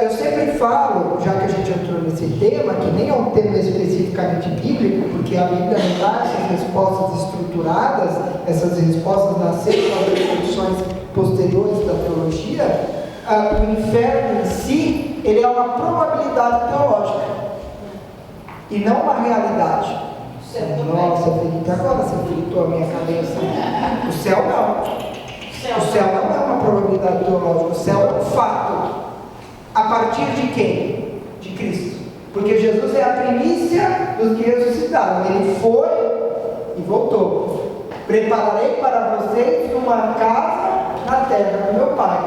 eu sempre falo, já que a gente entrou nesse tema, que nem é um tema especificamente bíblico, porque a Bíblia não dá essas respostas estruturadas, essas respostas nasceram das reflexões posteriores da teologia. O inferno em si, ele é uma probabilidade teológica e não uma realidade. Nossa, Felipe, agora você fritou a minha cabeça. O céu não. O céu não é uma probabilidade teológica, o céu é um fato. A partir de quem? De Cristo. Porque Jesus é a primícia dos que ressuscitaram. Ele foi e voltou. Prepararei para vocês uma casa na terra do meu Pai.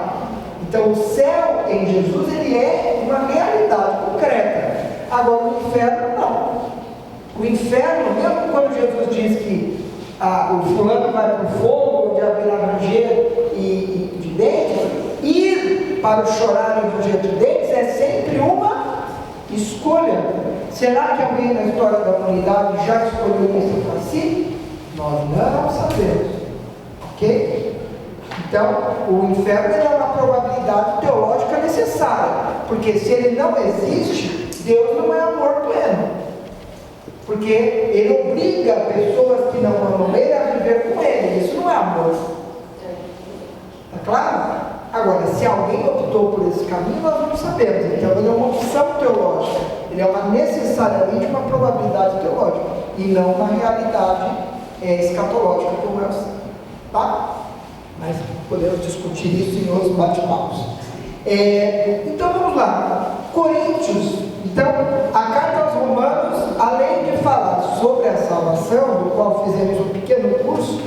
Então o céu em Jesus, ele é uma realidade concreta. Agora o inferno não. O inferno, mesmo quando Jesus diz que o fulano vai para o fogo, onde haverá ranger e de dentes, ir para o chorar e ranger de dentes é sempre uma escolha. Será que alguém na história da humanidade já escolheu isso para si? Nós não sabemos. Ok? Então, o inferno é uma probabilidade teológica necessária, porque se ele não existe, Deus não é amor pleno. Porque ele obriga pessoas que não amam ele a viver com ele. Isso não é amor. Está claro? Agora, se alguém optou por esse caminho, nós não sabemos. Então, ele é uma opção teológica. Ele é necessariamente uma probabilidade teológica. e não na realidade escatológica como é o céu. Tá? Mas podemos discutir isso em outros bate-papos. Então vamos lá. Coríntios. Então, a carta aos Romanos, além de falar sobre a salvação, do qual fizemos um pequeno curso,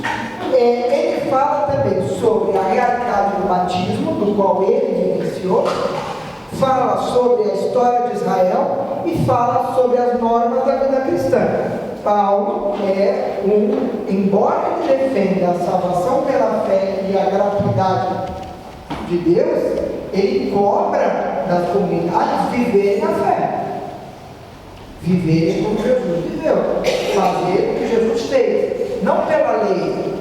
ele fala também sobre a realidade do batismo, do qual ele iniciou, fala sobre a história de Israel e fala sobre as normas da vida cristã. Paulo embora ele defenda a salvação pela fé e a gratuidade de Deus, ele cobra das comunidades viverem a fé. Viverem como Jesus viveu. Fazer o que Jesus fez. Não pela lei,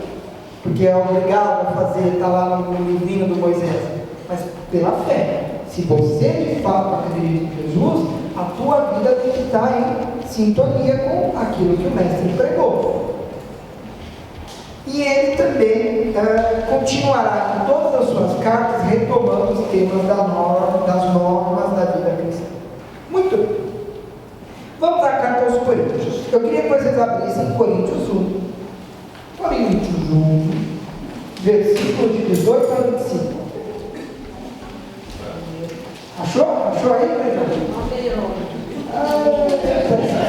porque é obrigado a fazer, está lá no livrinho do Moisés, mas pela fé. Se você de fato acredita em Jesus, a tua vida tem que estar em sintonia com aquilo que o mestre pregou. E ele também continuará em todas as suas cartas retomando os temas das normas da vida cristã. Muito bem. Vamos à carta aos Coríntios. Eu queria que vocês abrissem Coríntios 1. Coríntios 1, versículos de 18 a 25. Achou aí, Pedro?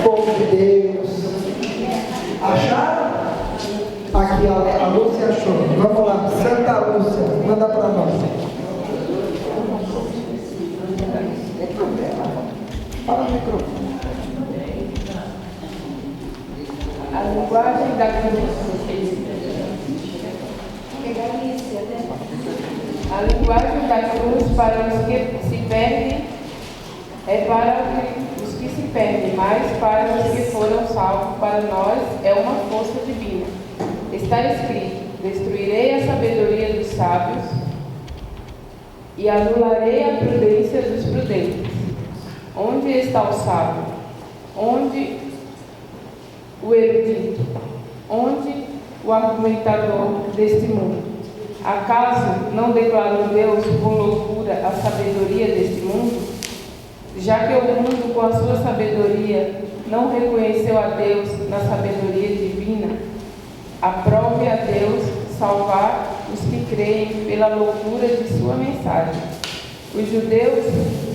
Povo de Deus. Acharam? Aqui, a Lúcia achou. Vamos lá, Santa Lúcia, manda para nós. Tem problema? Fala no microfone. A linguagem da cruz. A linguagem da cruz para os que se perdem é para os que se perdem, mas para os que foram salvos, para nós é uma força divina. Está escrito: destruirei a sabedoria dos sábios e anularei a prudência dos prudentes. Onde está o sábio? Onde o erudito? Onde o argumentador deste mundo? Acaso não declarou Deus com loucura a sabedoria deste mundo? Já que o mundo, com a sua sabedoria, não reconheceu a Deus na sabedoria divina, aprove a Deus salvar os que creem pela loucura de sua mensagem. Os judeus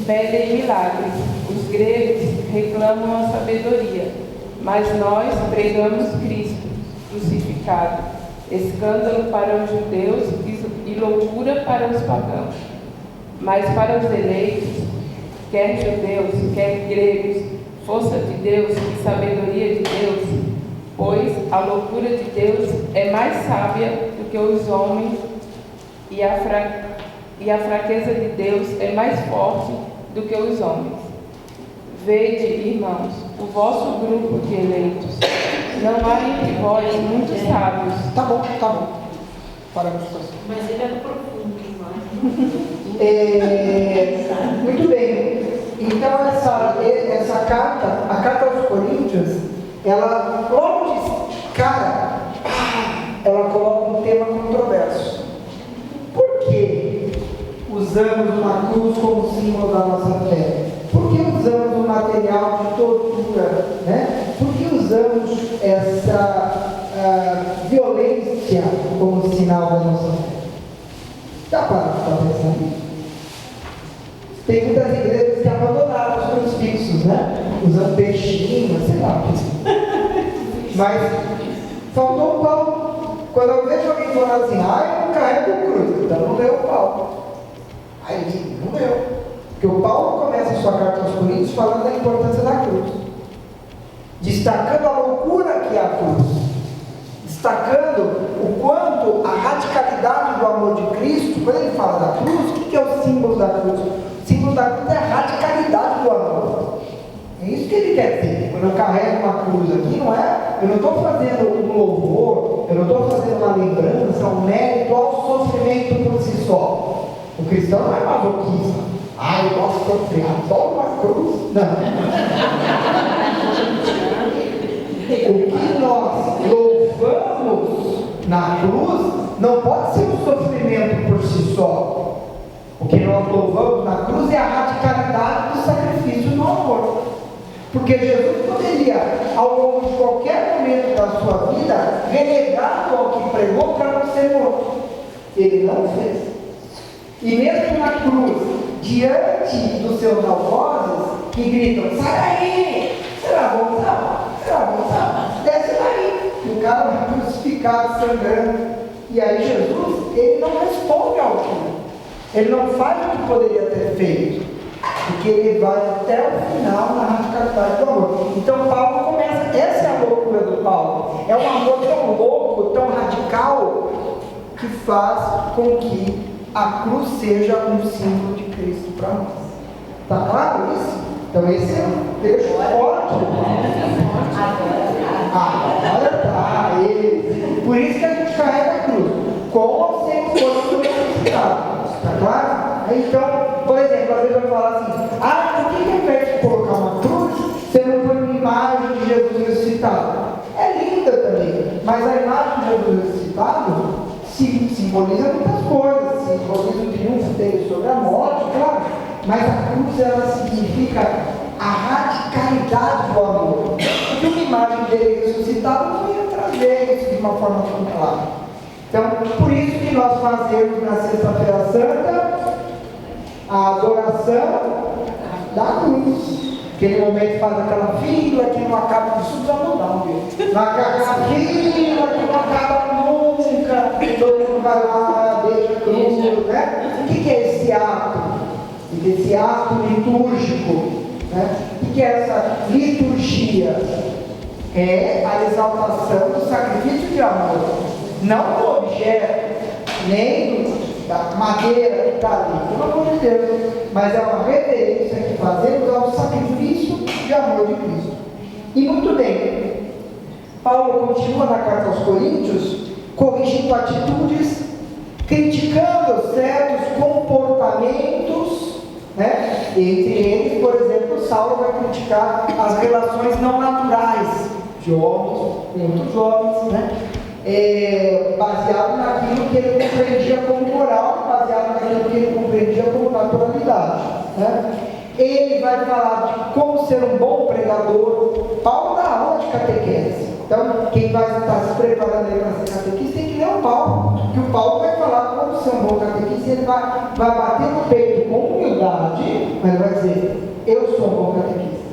pedem milagres, os gregos reclamam a sabedoria, mas nós pregamos Cristo crucificado, escândalo para os judeus e loucura para os pagãos. Mas para os eleitos, quer judeus, quer gregos, força de Deus e sabedoria de Deus, pois a loucura de Deus é mais sábia do que os homens e a fraqueza de Deus é mais forte do que os homens. Vede, irmãos, o vosso grupo de eleitos. Não há entre vós muitos sábios. Tá bom. Para a situação. Mas ele era profundo demais. Muito bem. Então essa carta, a carta aos Coríntios, ela logo de cara, ela coloca um tema controverso. Por que usamos uma cruz como símbolo da nossa fé? Por que usamos um material de tortura? Né? Por que usamos essa violência como sinal da nossa fé? Já pararam para pensar nisso? Tem muitas igrejas que abandonaram os crucifixos, né? Usando peixinho, sei lá. Mas faltou o pau. Quando eu vejo alguém falando assim, eu não carrego cruz, então não leu o pau. Aí, não leu. Porque o Paulo começa a sua carta aos Coríntios falando da importância da cruz, destacando a loucura que é a cruz, destacando o quanto a radicalidade do amor de Cristo. Quando ele fala da cruz, o que é o símbolo da cruz? O símbolo da cruz é a radicalidade do amor. É isso que ele quer dizer. Quando eu carrego uma cruz aqui, não é? Eu não estou fazendo um louvor, eu não estou fazendo uma lembrança, um mérito ao sofrimento por si só. O cristão não é masoquista. Eu gosto de sofrer, adoro uma cruz. Não. O que nós louvamos na cruz não pode ser um sofrimento por si só. O que nós louvamos na cruz é a radicalidade do sacrifício do amor. Porque Jesus poderia, ao longo de qualquer momento da sua vida, renegar ao que pregou para não ser morto. Ele não fez. E mesmo na cruz, diante dos seus algozes, que gritam: sai daí! Será bom não? Será bom não? Desce daí! E o cara vai crucificado, sangrando. E aí Jesus, ele não responde ao que. Ele não faz o que poderia ter feito, porque ele vai até o final na radicalidade do amor. Então Paulo começa, essa é a loucura do Paulo. É um amor tão louco, tão radical, que faz com que a cruz seja um símbolo de Cristo para nós. Está claro isso? Então esse é um texto forte. Agora tá. Por isso que a gente carrega a cruz, com ou sem força ressuscitado. Está claro? Então, por exemplo, às vezes eu vou falar assim: por que ao invés de colocar uma cruz, você não põe uma imagem de Jesus ressuscitado? É linda também, mas a imagem de Jesus ressuscitado simboliza muitas coisas, simboliza o triunfo dele sobre a morte, claro, mas a cruz, ela significa a radicalidade do amor. Porque uma imagem dele ressuscitado não ia trazer isso de uma forma tão clara. Então, por isso que nós fazemos na Sexta-feira Santa a adoração da cruz. Aquele momento faz aquela fila que não acaba, isso precisa mudar, viu? Não acaba aquela fila que não acaba nunca, todo mundo vai lá, deixa a cruz, né? O que é esse ato? Esse ato litúrgico, né? O que é essa liturgia? É a exaltação do sacrifício de amor. Não do objeto, nem da madeira que está ali, pelo amor de Deus, mas é uma reverência que fazemos ao sacrifício de amor de Cristo. E muito bem, Paulo continua na carta aos Coríntios, corrigindo atitudes, criticando certos comportamentos, né? Entre eles, por exemplo, Saulo vai criticar as relações não naturais de homens com outros homens, né? Baseado naquilo que ele compreendia como moral, baseado naquilo que ele compreendia como naturalidade, né? Ele vai falar de como ser um bom pregador. Paulo dá aula de catequese. Então, quem vai estar se preparando aí para ser catequista tem que ler o Paulo, que o Paulo vai falar como ser um bom catequista. Ele vai bater no peito com humildade, mas ele vai dizer: eu sou um bom catequista,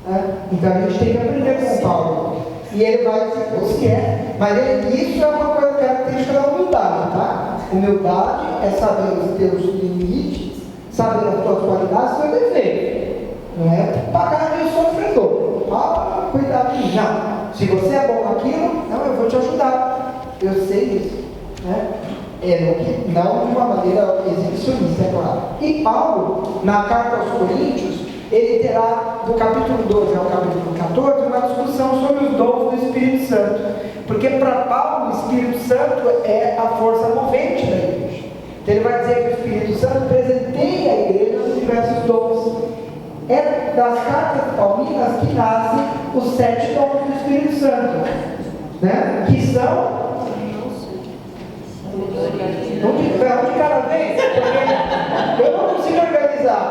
né? Então a gente tem que aprender com o Paulo. E ele vai dizer: você é. Mas isso é uma coisa característica da humildade, tá? Humildade é saber os teus limites, saber as tuas qualidades e seus defeitos. Não é pagar de sofredor. Cuidado de mim. Não. Se você é bom naquilo, não, eu vou te ajudar. Eu sei isso, né? Não de uma maneira exibicionista, é claro. E Paulo, na carta aos Coríntios, ele terá, do capítulo 12 ao capítulo 14, uma discussão sobre os dons do Espírito Santo. Porque para Paulo, o Espírito Santo é a força movente da igreja. Então ele vai dizer que o Espírito Santo presenteia a igreja com diversos dons. É das cartas paulinas que nascem os 7 dons do Espírito Santo, né? Que são... Um de cada vez, porque eu não consigo organizar.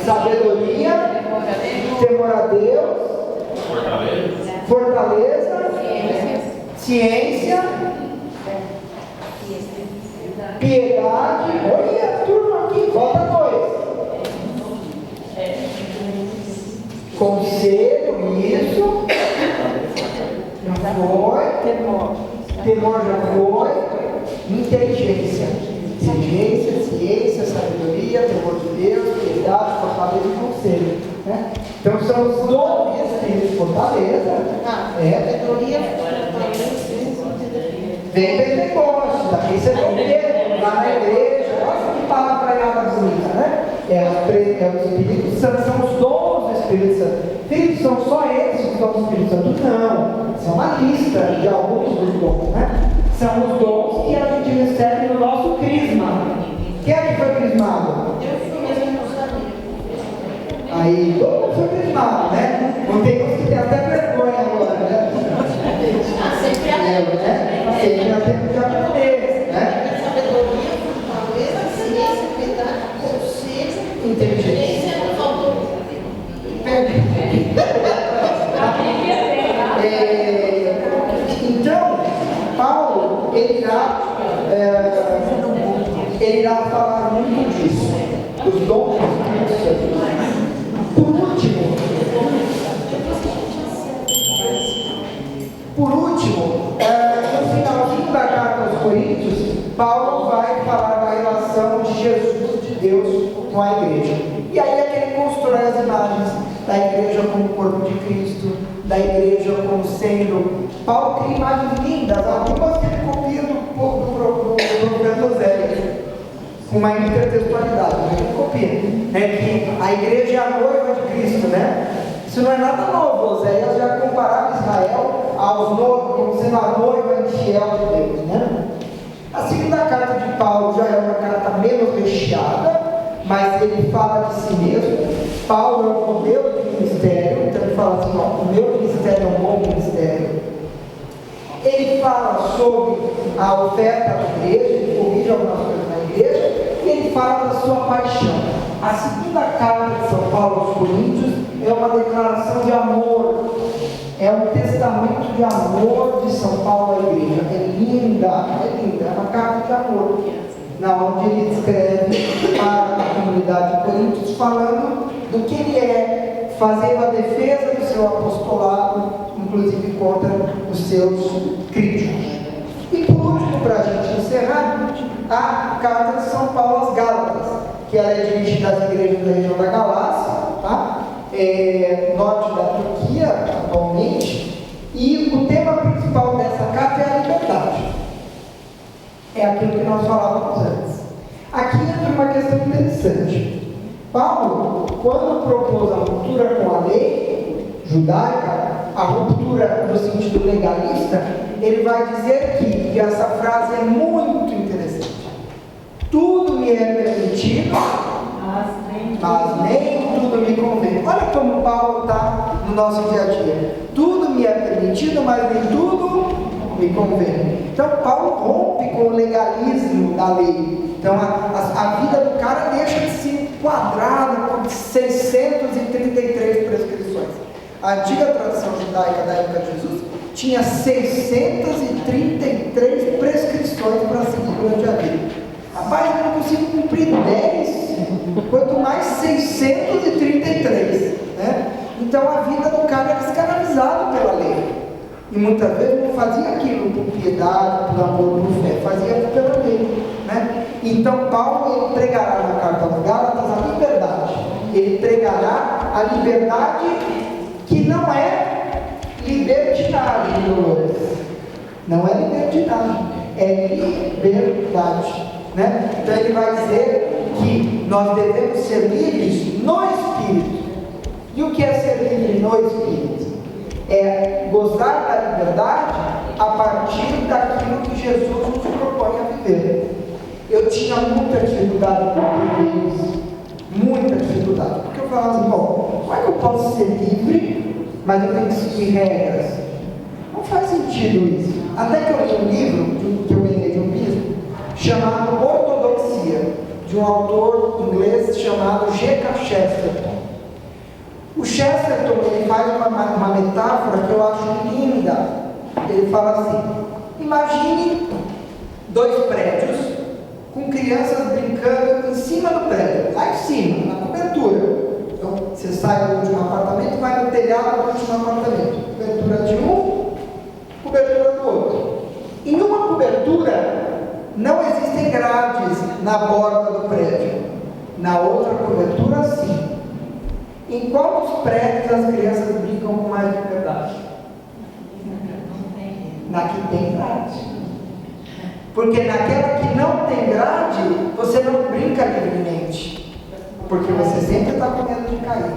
Sabedoria, temor a Deus, fortaleza, ciência, piedade. Olha a turma aqui, falta 2. Conselho, isso. Já foi. Temor já foi. Inteligência, ciência, sabedoria, temor de Deus, piedade, fortaleza e conselho, né? Então são os dons de fortaleza. Sabedoria, vem Pentecostes, daqui você não vê, lá na igreja, olha que palavra bonita, né? É o Espírito Santo, são os dons do Espírito Santo. Filhos, são só esses os dons do Espírito Santo? Não, são uma lista de alguns dos dons, né? São os dons que a gente recebe no nosso crisma. Quem é que foi crismado? eu fui mesmo, não sabia. Aí todo mundo foi crismado, né? Não tem uns que tem até vergonha agora, né? Sempre Sempre há tempo de aprender, né? Sabedoria, fortaleza, ciência, Então, Paulo, ele irá falar muito disso, dos dons do Espírito Santo. Por último, no finalzinho da carta aos Coríntios, Paulo vai falar da relação de Jesus, de Deus, com a igreja. E aí é que ele constrói as imagens da igreja como corpo de Cristo, da igreja como sendo... Paulo cria imagens lindas, algumas que ele copia do profeta Oséias, com uma intertextualidade, ele copia. É que a igreja é a noiva de Cristo, né? Isso não é nada novo. Oséias já comparava Israel aos noivos, como sendo a noiva infiel de Deus, né? A segunda carta de Paulo já é uma carta menos recheada, mas ele fala de si mesmo. Paulo é o modelo de ministério, então ele fala assim: ó, o meu ministério é um bom ministério. Ele fala sobre a oferta da igreja, ele corrige algumas coisas na igreja, e ele fala da sua paixão. A segunda carta de São Paulo aos Coríntios é uma declaração de amor, é um testamento de amor de São Paulo à igreja. É linda, é uma carta de amor, na onde ele escreve para a comunidade de Coríntios, falando do que ele é, fazendo a defesa do seu apostolado, inclusive contra os seus críticos. E por último, para a gente encerrar, a carta de São Paulo às Gálatas, que ela é dirigida às igrejas da região da Galácia, tá? Norte da Turquia, atualmente, e o tema principal dessa carta é a liberdade. É aquilo que nós falávamos antes. Aqui entra uma questão interessante. Paulo, quando propôs a ruptura com a lei judaica, a ruptura no sentido legalista, ele vai dizer que, e essa frase é muito interessante: tudo me é permitido, mas nem tudo me convém. Olha como Paulo está no nosso dia a dia. Tudo me é permitido, mas nem tudo me convém. Então Paulo rompe com o legalismo da lei. Então a vida do cara deixa de ser enquadrada por 633 prescrições. A antiga tradição judaica da época de Jesus tinha 633 prescrições para seguir durante a vida. Rapaz, eu não consigo cumprir 10, quanto mais 633, né? Então a vida do cara era escravizada pela lei. E muitas vezes não fazia aquilo por piedade, por amor, por fé, fazia pela lei, né? Então Paulo, ele pregará na carta aos Gálatas a liberdade. Ele pregará a liberdade que não é libertinagem, Dolores. Não é libertinagem, é liberdade, né? Então ele vai dizer que nós devemos ser livres no Espírito. E o que é ser livre no Espírito? É gozar da liberdade a partir daquilo que Jesus nos propõe a viver. Eu tinha muita dificuldade com isso, muita dificuldade, porque eu falava assim: bom, como é que eu posso ser livre, mas eu tenho que seguir regras? Não faz sentido isso. Até que eu li um livro, que eu ganhei de um bispo, chamado Ortodoxia, de um autor inglês chamado G.K. Chesterton. O Chesterton, ele faz uma metáfora que eu acho linda. Ele fala assim: imagine 2 prédios com crianças brincando em cima do prédio, lá em cima, na cobertura. Então, você sai do último apartamento e vai no telhado do último apartamento. Cobertura de um, cobertura do outro. Em uma cobertura, não existem grades na borda do prédio. Na outra cobertura, sim. Em qual dos prédios as crianças brincam com mais liberdade? Na que tem grade. Porque naquela que não tem grade, você não brinca livremente. Porque você sempre está com medo de cair.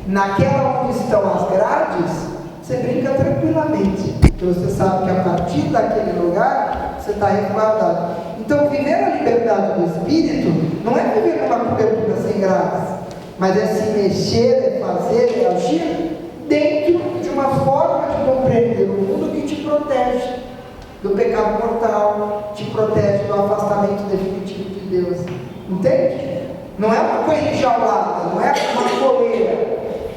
Naquela onde estão as grades, você brinca tranquilamente. Porque você sabe que a partir daquele lugar, você está resguardado. Então, viver a liberdade do Espírito não é viver numa cobertura sem grades, mas é se mexer, é fazer, é agir dentro de uma forma de compreender o mundo que te protege do pecado mortal, te protege do afastamento definitivo de Deus. Entende? Não é uma coisa enjaulada, não é uma coleira,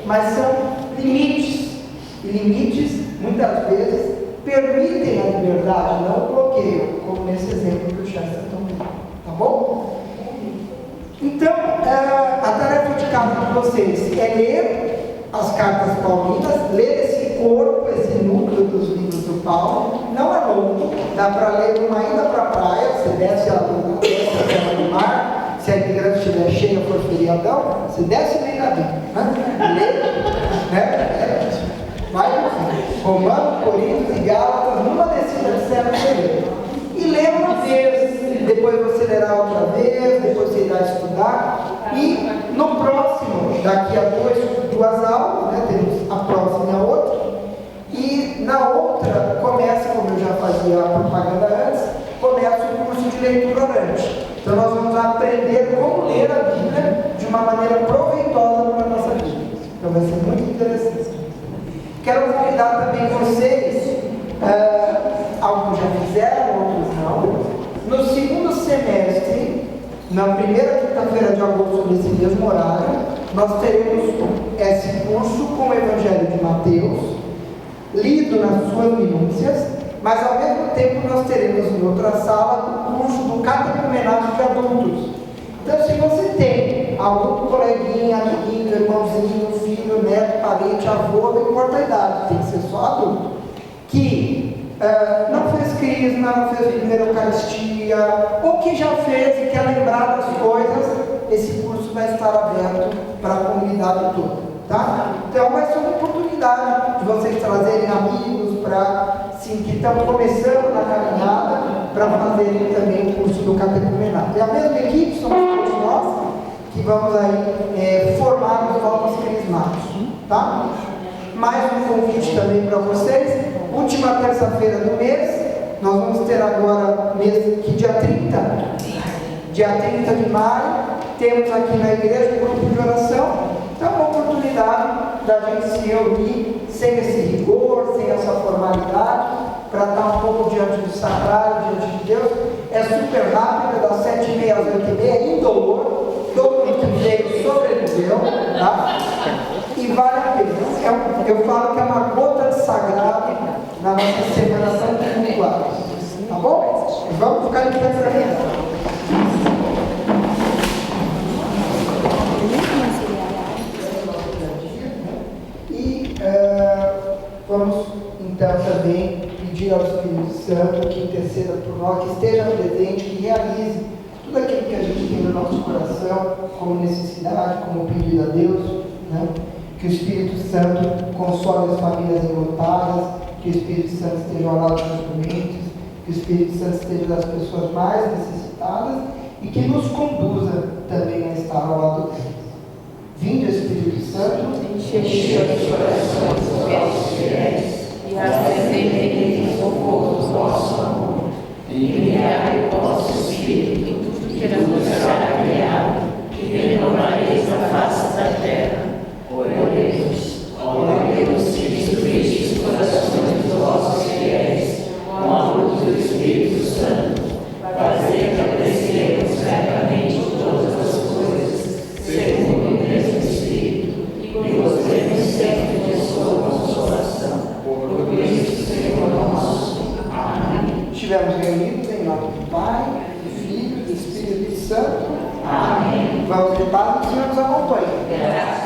mas são limites. E limites, muitas vezes, permitem a liberdade, não o bloqueio, como nesse exemplo que o Chesterton deu. Tá bom? Então, a tarefa de casa de vocês é ler as cartas paulinas, ler esse corpo, esse núcleo dos livros do Paulo. Não é longo, dá para ler numa ida para a praia, você desce a cama do mar, se a igreja estiver cheia for feriadão, você desce bem na vida, né? Lê, né? Vai Romanos, Coríntios e Gálatas, numa descida de serra e lê uma vez, depois você lerá outra vez, depois você irá estudar, e no próximo, daqui a duas aulas, né, temos a próxima e a outra, e na outra começa, como eu já fazia a propaganda antes, começa o curso de leitura orante. Então nós vamos aprender como ler a Bíblia de uma maneira proveitosa para a nossa vida. Então vai ser muito interessante. Quero convidar também vocês, alguns já fizeram, outros não, no segundo semestre, na primeira quinta-feira de agosto, nesse mesmo horário, nós teremos esse curso com o Evangelho de Mateus, lido nas suas minúcias, mas ao mesmo tempo nós teremos em outra sala o curso do catecumenato de adultos. Então, se você tem algum coleguinha, amiguinho, irmãozinho, filho, neto, parente, avô, não importa a idade, tem que ser só adulto, que não fez crisma, não fez primeira Eucaristia, ou que já fez e quer lembrar das coisas, esse curso vai estar aberto para a comunidade toda, tá? Então vai ser uma oportunidade de vocês trazerem amigos para, sim, que estão começando na caminhada, para fazerem também o curso do catecumenato. É a mesma equipe, somos todos nós, que vamos aí formar os novos crismados, tá? Mais um convite também para vocês. Última terça-feira do mês, nós vamos ter agora, que dia 30? Dia 30 de maio, temos aqui na igreja um grupo de oração. Então é uma oportunidade da gente se reunir sem esse rigor, sem essa formalidade, para estar um pouco diante do sacrário, diante de Deus. É super rápido, das 7h30 às 8h30, é indolor. Todo mundo que veio sobreviveu, tá? E vale a pena. Eu falo que é uma gota de sagrado na nossa separação de cultuais. Tá bom? Vamos ficar de pé para mim. E vamos então também pedir ao Espírito Santo que interceda por nós, que esteja presente, que realize tudo aquilo que a gente tem no nosso coração, como necessidade, como pedido a Deus, né? Que o Espírito Santo console as famílias enlutadas, que o Espírito Santo esteja ao lado dos doentes, que o Espírito Santo esteja das pessoas mais necessitadas e que nos conduza também a estar ao lado deles. Vinde, Espírito Santo, enche os corações dos vossos fiéis e acendei o fogo do vosso amor. Enviai o vosso Espírito, que nos será criado, e renovareis a face da terra. Oremos, ó Deus, que instruíste os corações dos vossos fiéis com a luz do Espírito Santo, fazer que apreciemos certamente todas as coisas, segundo o mesmo Espírito, e gozemos sempre de sua consolação. Por Cristo Senhor nosso. Amém. Estivemos reunidos em nome do Pai, do Filho e do Espírito Santo. Amém. Vamos de paz, que o Senhor nos acompanhe. Graças